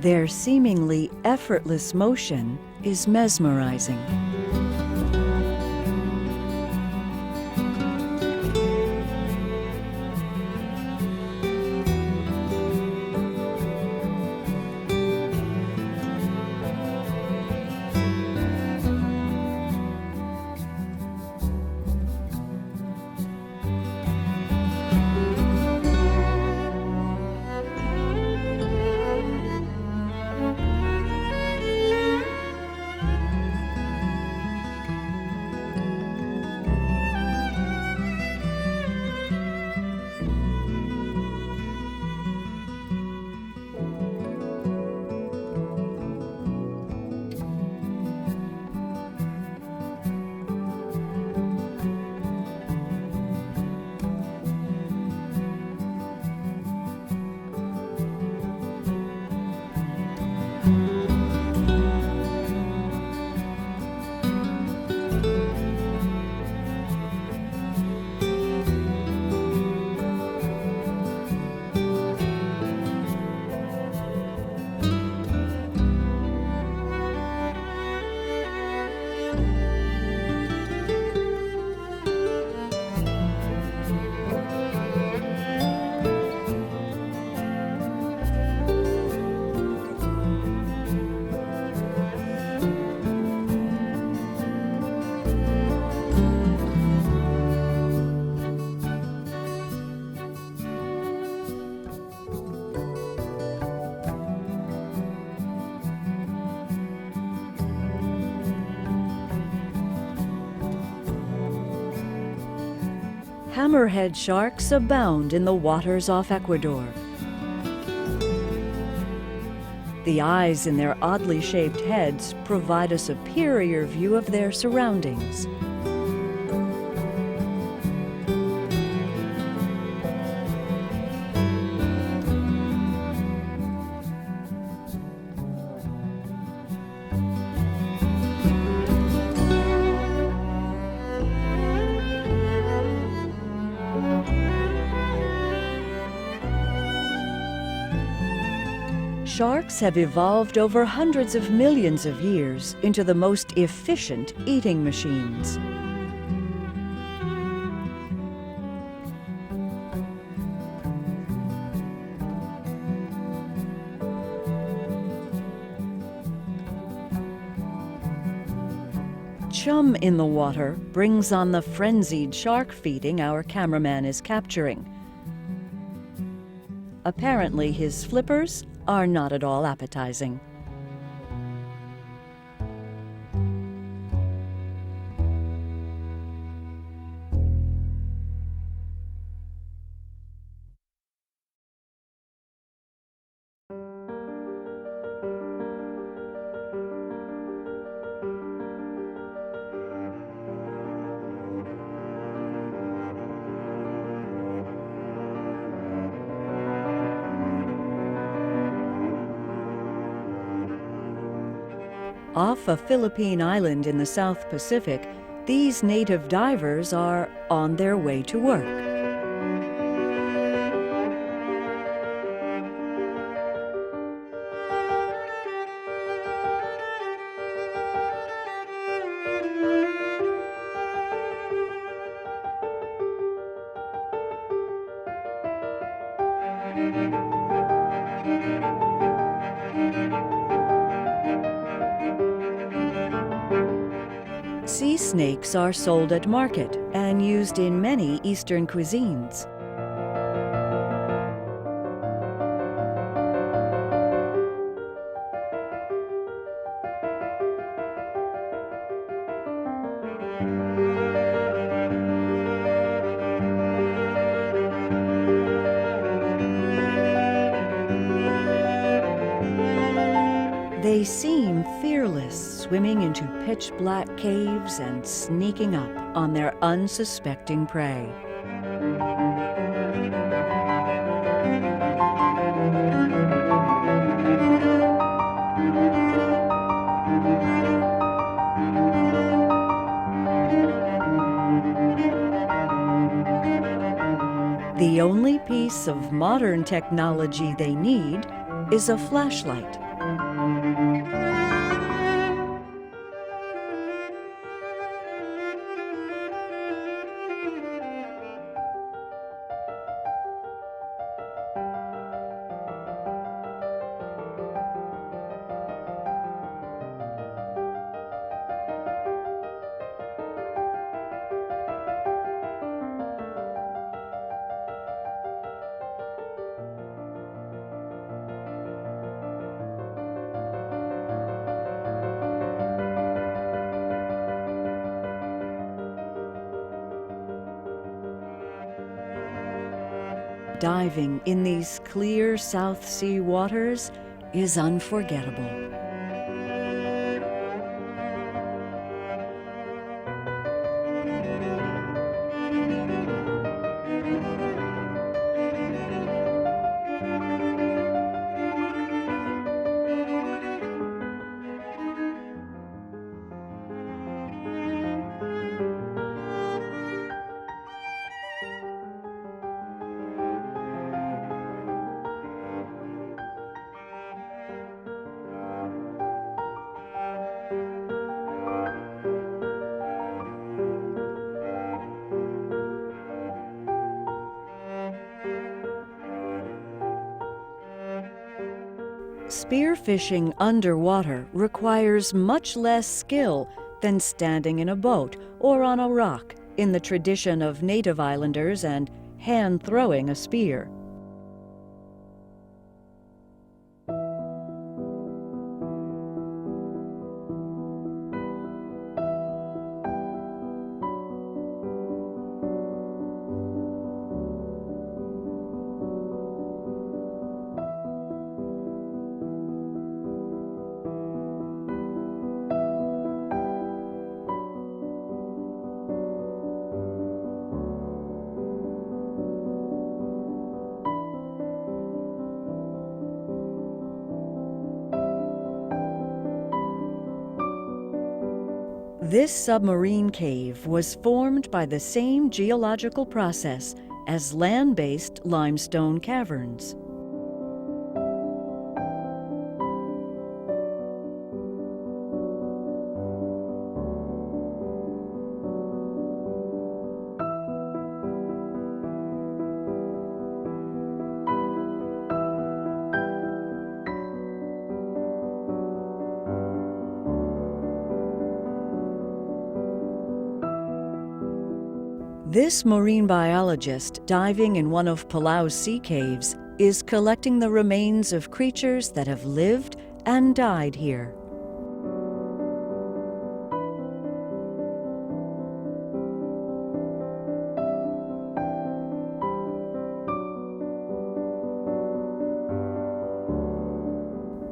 Their seemingly effortless motion is mesmerizing. Hammerhead sharks abound in the waters off Ecuador. The eyes in their oddly shaped heads provide a superior view of their surroundings. Sharks have evolved over hundreds of millions of years into the most efficient eating machines. Chum in the water brings on the frenzied shark feeding our cameraman is capturing. Apparently, his flippers are not at all appetizing. Off a Philippine island in the South Pacific, these native divers are on their way to work. Sea snakes are sold at market and used in many Eastern cuisines. They seem fearless, swimming into pitch-black caves and sneaking up on their unsuspecting prey. The only piece of modern technology they need is a flashlight. Diving in these clear South Sea waters is unforgettable. Spearfishing underwater requires much less skill than standing in a boat or on a rock in the tradition of native islanders and hand-throwing a spear. This submarine cave was formed by the same geological process as land-based limestone caverns. This marine biologist, diving in one of Palau's sea caves, is collecting the remains of creatures that have lived and died here.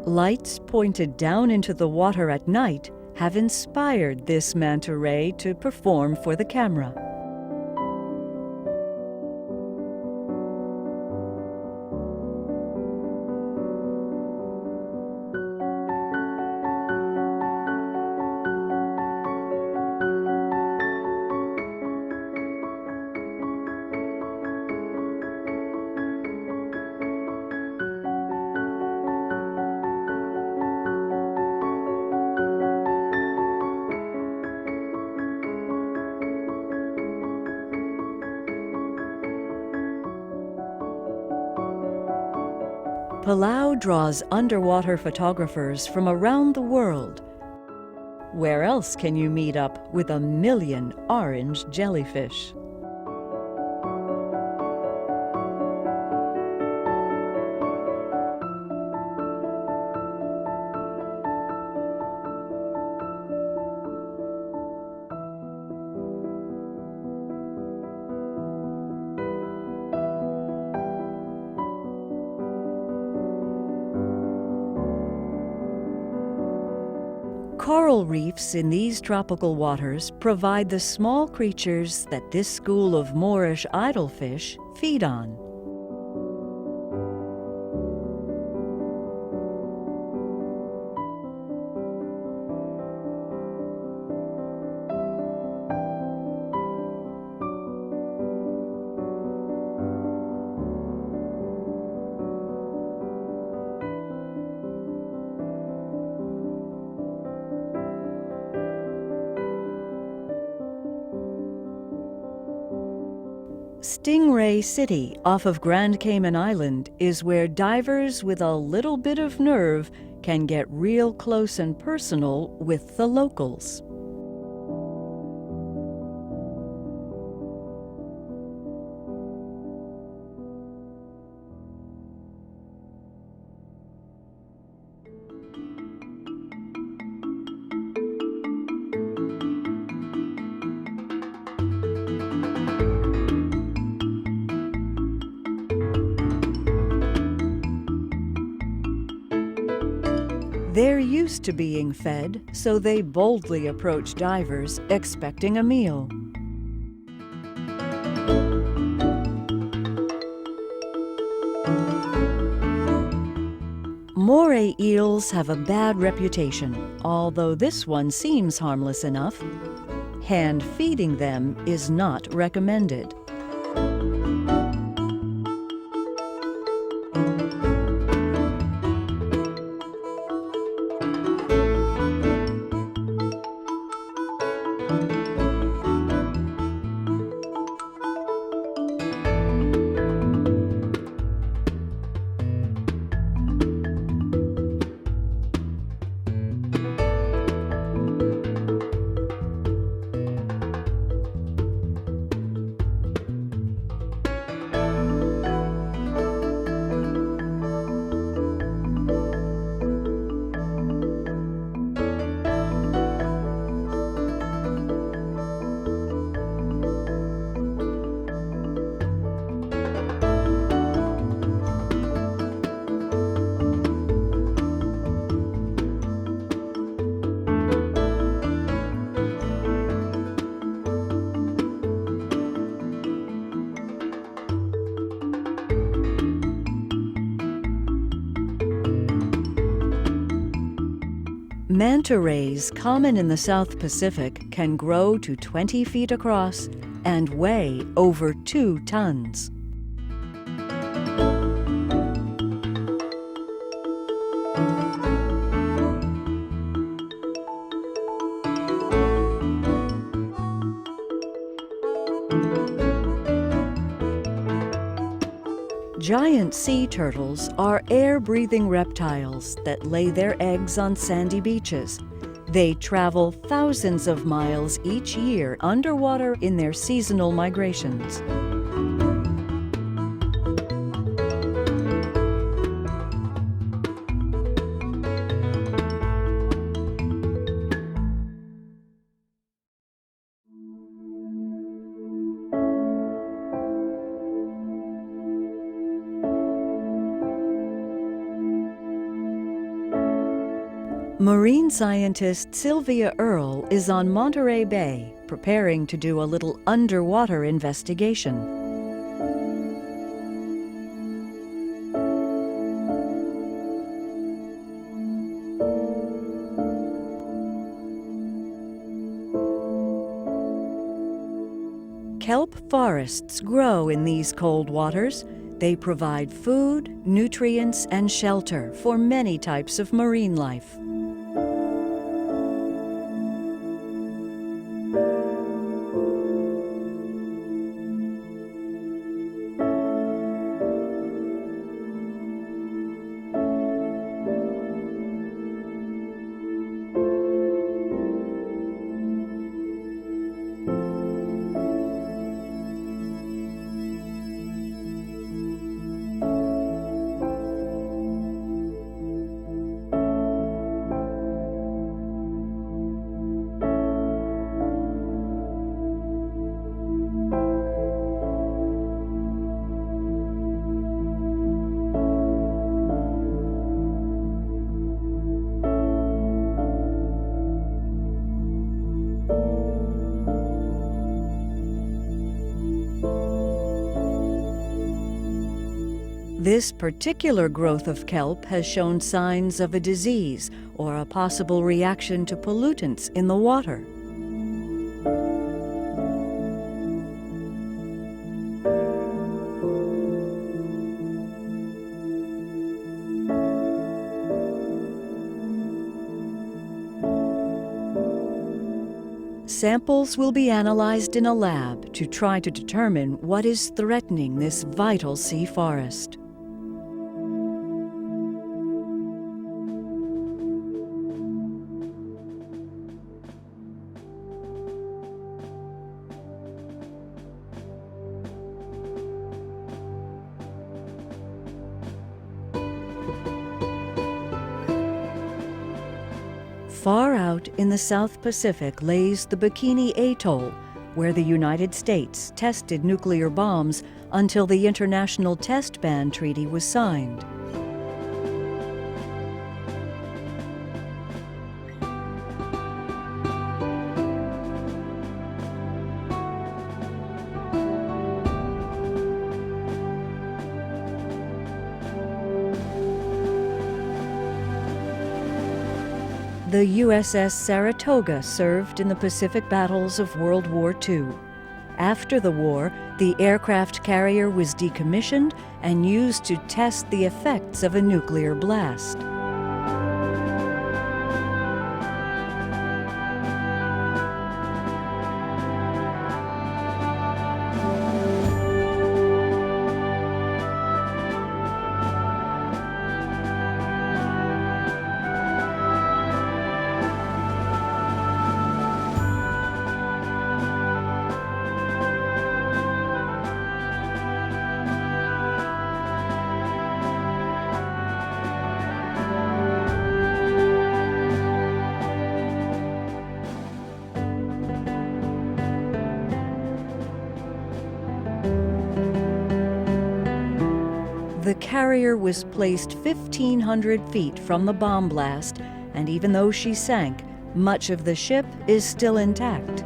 Lights pointed down into the water at night have inspired this manta ray to perform for the camera. Palau draws underwater photographers from around the world. Where else can you meet up with 1 million orange jellyfish? Coral reefs in these tropical waters provide the small creatures that this school of Moorish idolfish feed on. Stingray City off of Grand Cayman Island is where divers with a little bit of nerve can get real close and personal with the locals. They're used to being fed, so they boldly approach divers expecting a meal. Moray eels have a bad reputation, although this one seems harmless enough. Hand feeding them is not recommended. Manta rays, common in the South Pacific, can grow to 20 feet across and weigh over 2 tons. Giant sea turtles are air-breathing reptiles that lay their eggs on sandy beaches. They travel thousands of miles each year underwater in their seasonal migrations. Marine scientist Sylvia Earle is on Monterey Bay, preparing to do a little underwater investigation. Kelp forests grow in these cold waters. They provide food, nutrients, and shelter for many types of marine life. This particular growth of kelp has shown signs of a disease or a possible reaction to pollutants in the water. Samples will be analyzed in a lab to try to determine what is threatening this vital sea forest. Far out in the South Pacific lays the Bikini Atoll, where the United States tested nuclear bombs until the International Test Ban Treaty was signed. The USS Saratoga served in the Pacific battles of World War II. After the war, the aircraft carrier was decommissioned and used to test the effects of a nuclear blast. The carrier was placed 1,500 feet from the bomb blast, and even though she sank, much of the ship is still intact.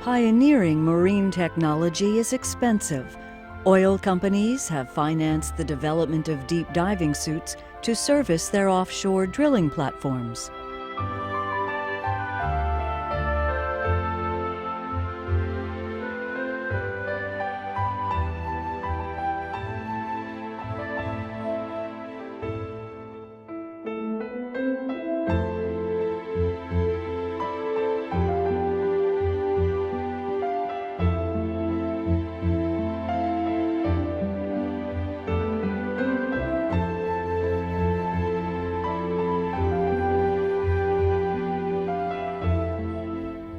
Pioneering marine technology is expensive. Oil companies have financed the development of deep diving suits to service their offshore drilling platforms.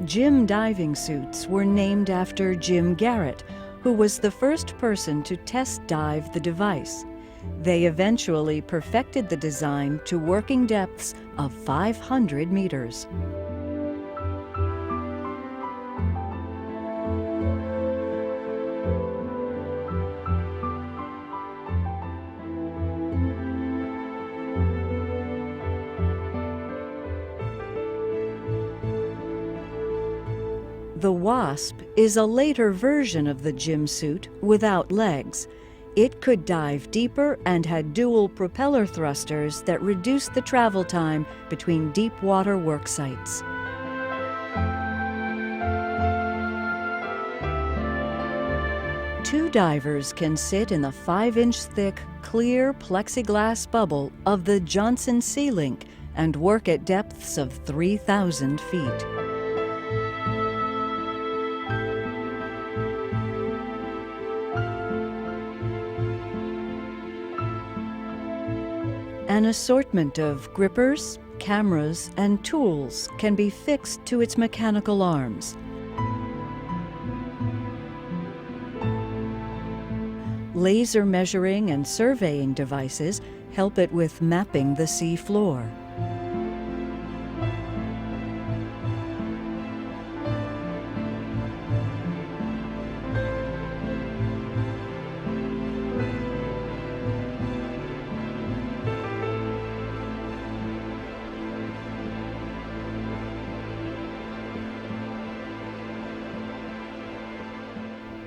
Jim diving suits were named after Jim Garrett, who was the first person to test dive the device. They eventually perfected the design to working depths of 500 meters. The Wasp is a later version of the Jim suit without legs. It could dive deeper and had dual propeller thrusters that reduced the travel time between deep water work sites. Two divers can sit in the 5-inch thick, clear plexiglass bubble of the Johnson Sea Link and work at depths of 3,000 feet. An assortment of grippers, cameras, and tools can be fixed to its mechanical arms. Laser measuring and surveying devices help it with mapping the sea floor.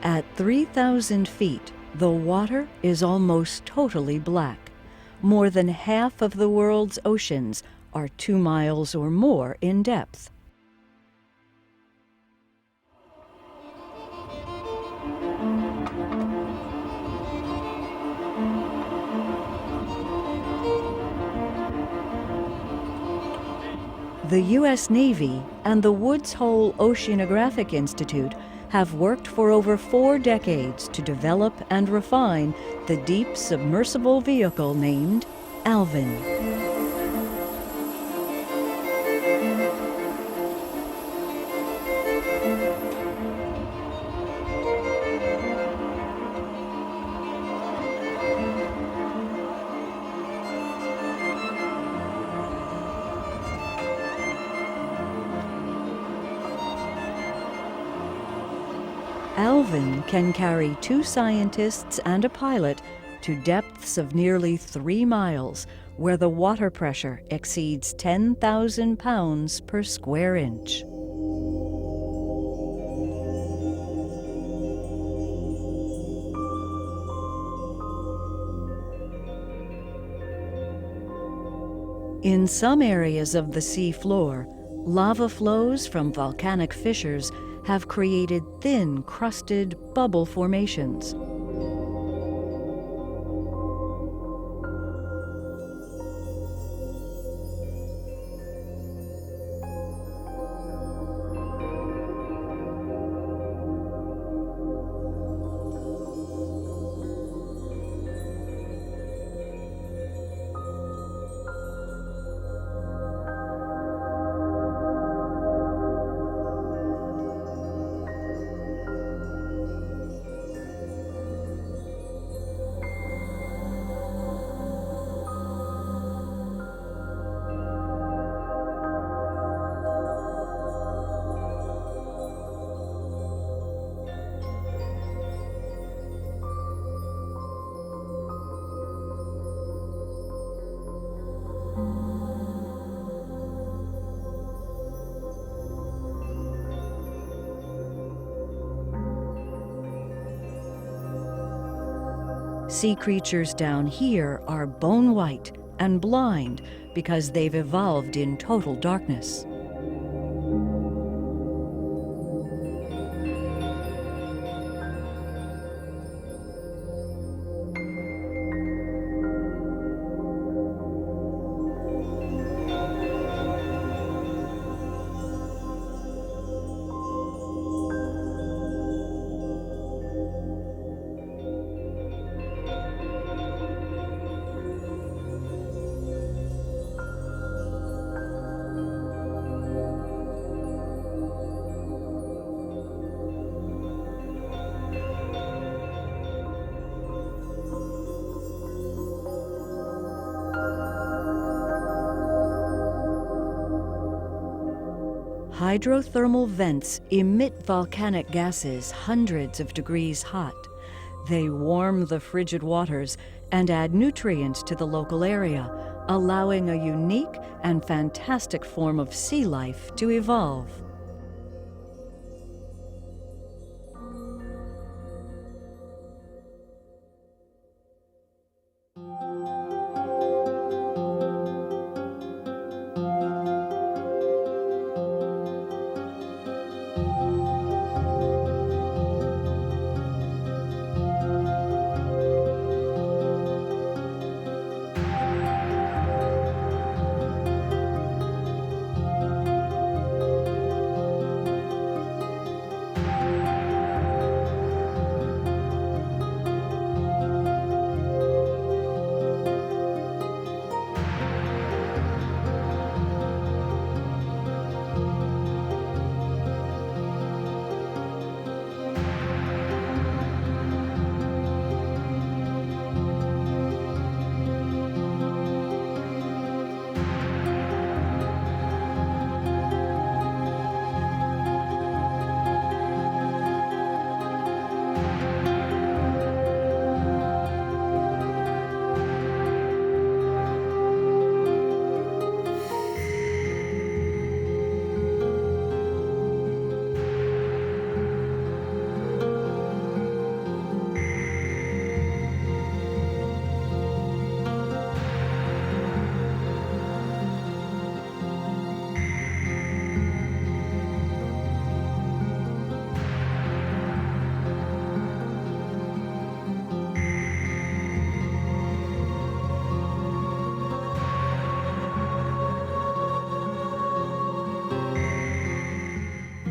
At 3,000 feet, the water is almost totally black. More than half of the world's oceans are 2 miles or more in depth. The U.S. Navy and the Woods Hole Oceanographic Institute have worked for over 4 decades to develop and refine the deep submersible vehicle named Alvin. Alvin can carry 2 scientists and a pilot to depths of nearly 3 miles, where the water pressure exceeds 10,000 pounds per square inch. In some areas of the sea floor, lava flows from volcanic fissures have created thin, crusted bubble formations. Sea creatures down here are bone white and blind because they've evolved in total darkness. Hydrothermal vents emit volcanic gases hundreds of degrees hot. They warm the frigid waters and add nutrients to the local area, allowing a unique and fantastic form of sea life to evolve.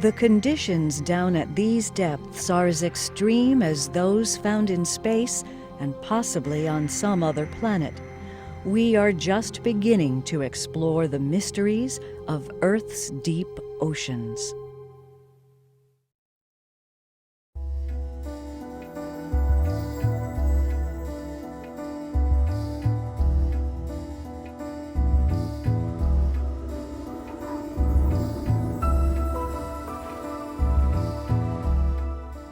The conditions down at these depths are as extreme as those found in space and possibly on some other planet. We are just beginning to explore the mysteries of Earth's deep oceans.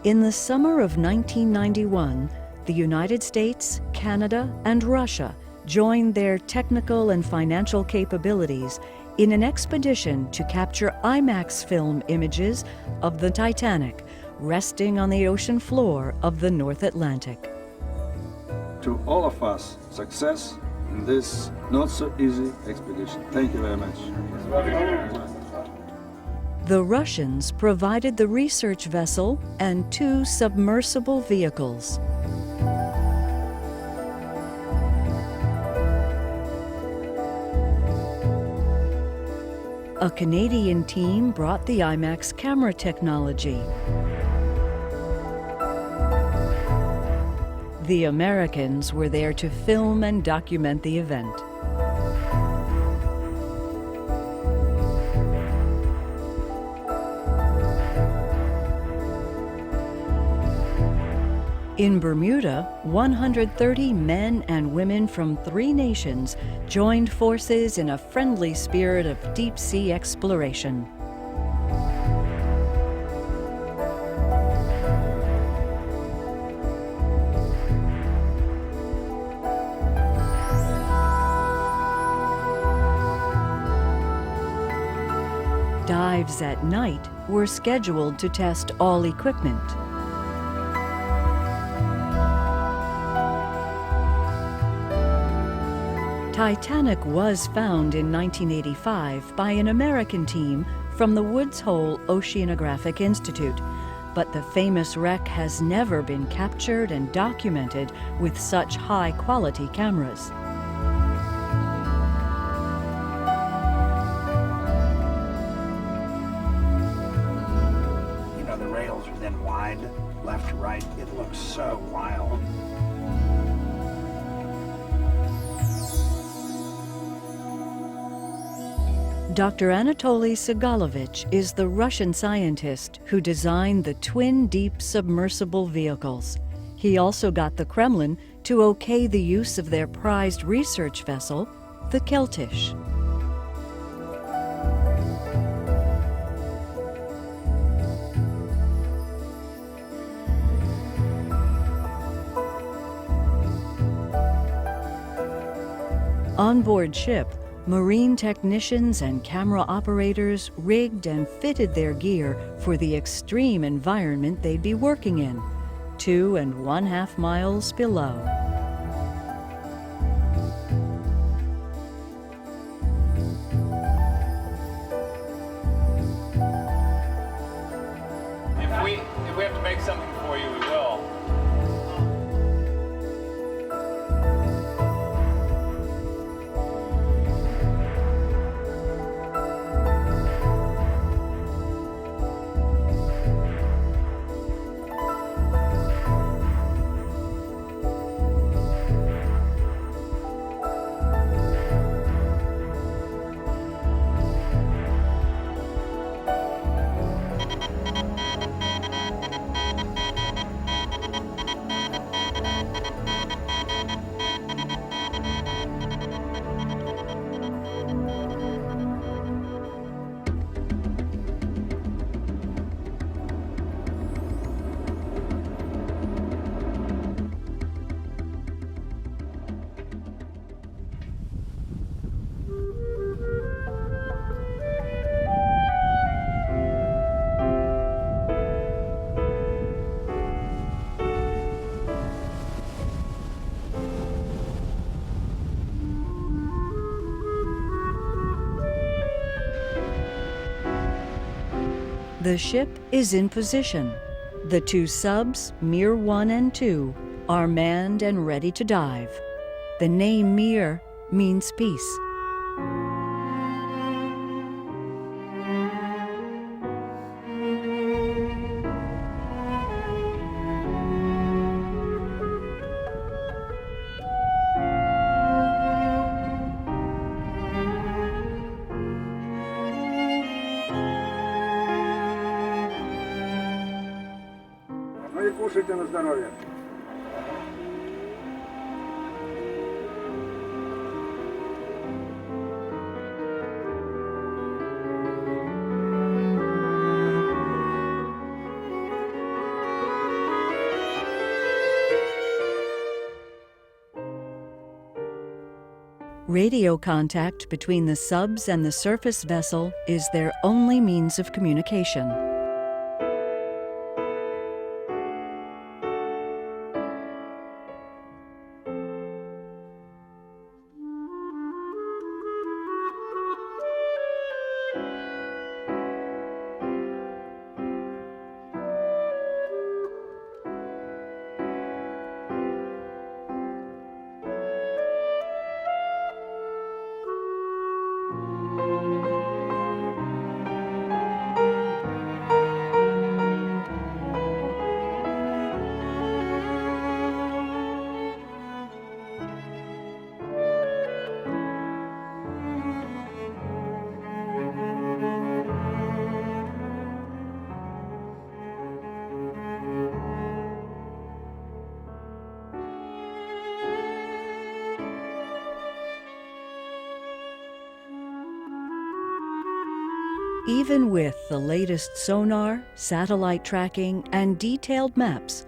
In the summer of 1991, the United States, Canada, and Russia joined their technical and financial capabilities in an expedition to capture IMAX film images of the Titanic resting on the ocean floor of the North Atlantic. To all of us, success in this not so easy expedition. Thank you very much. The Russians provided the research vessel and 2 submersible vehicles. A Canadian team brought the IMAX camera technology. The Americans were there to film and document the event. In Bermuda, 130 men and women from 3 nations joined forces in a friendly spirit of deep-sea exploration. Dives at night were scheduled to test all equipment. Titanic was found in 1985 by an American team from the Woods Hole Oceanographic Institute, but the famous wreck has never been captured and documented with such high-quality cameras. You know, the rails are then wide, left to right. It looks so wild. Dr. Anatoly Sigalovich is the Russian scientist who designed the twin deep submersible vehicles. He also got the Kremlin to okay the use of their prized research vessel, the Keltish. On board ship, marine technicians and camera operators rigged and fitted their gear for the extreme environment they'd be working in, 2 1/2 miles below. If we have to make something for you, we will. The ship is in position. The 2 subs, Mir 1 and 2, are manned and ready to dive. The name Mir means peace. Ну и кушайте на здоровье. Radio contact between the subs and the surface vessel is their only means of communication. Even with the latest sonar, satellite tracking, and detailed maps,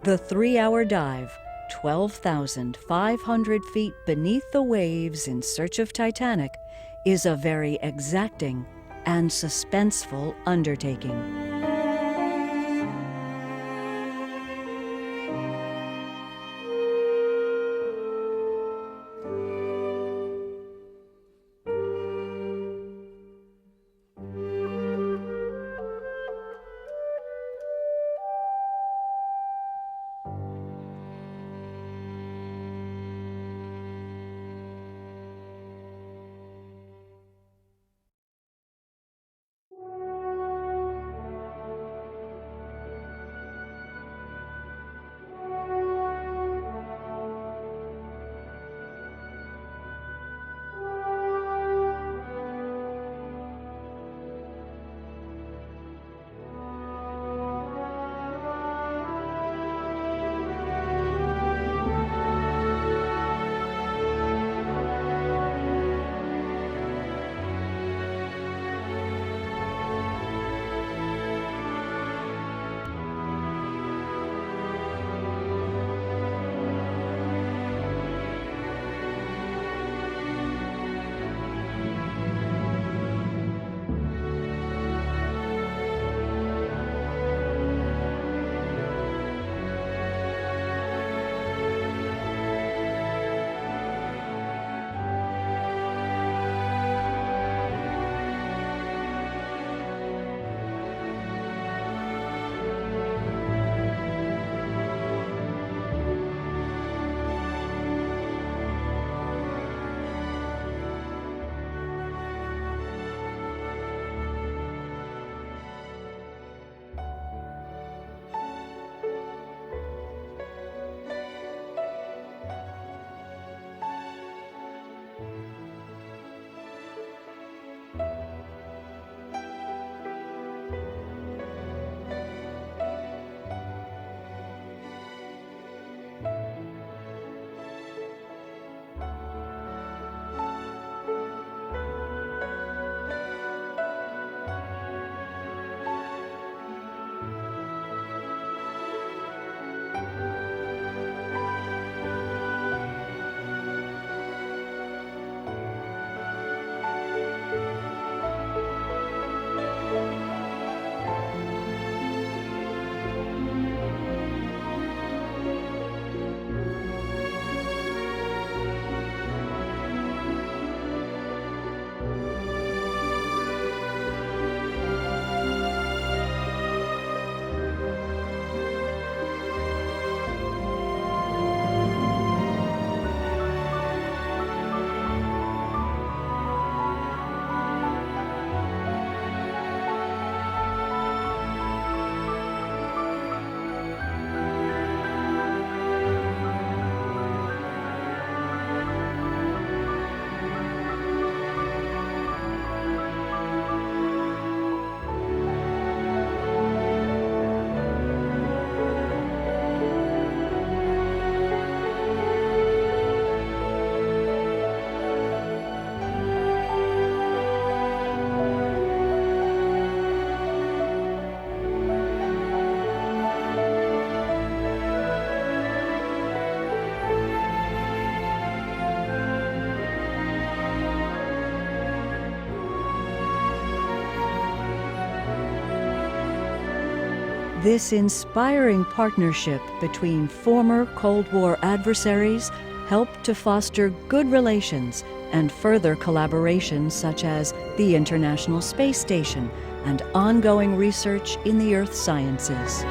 the 3-hour dive, 12,500 feet beneath the waves in search of Titanic, is a very exacting and suspenseful undertaking. This inspiring partnership between former Cold War adversaries helped to foster good relations and further collaboration such as the International Space Station and ongoing research in the earth sciences.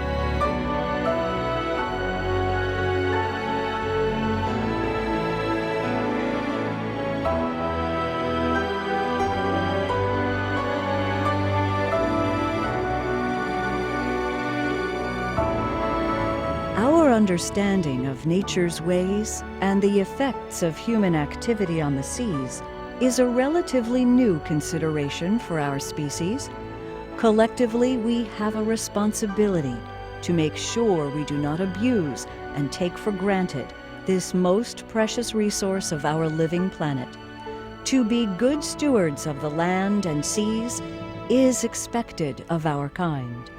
Our understanding of nature's ways and the effects of human activity on the seas is a relatively new consideration for our species. Collectively, we have a responsibility to make sure we do not abuse and take for granted this most precious resource of our living planet. To be good stewards of the land and seas is expected of our kind.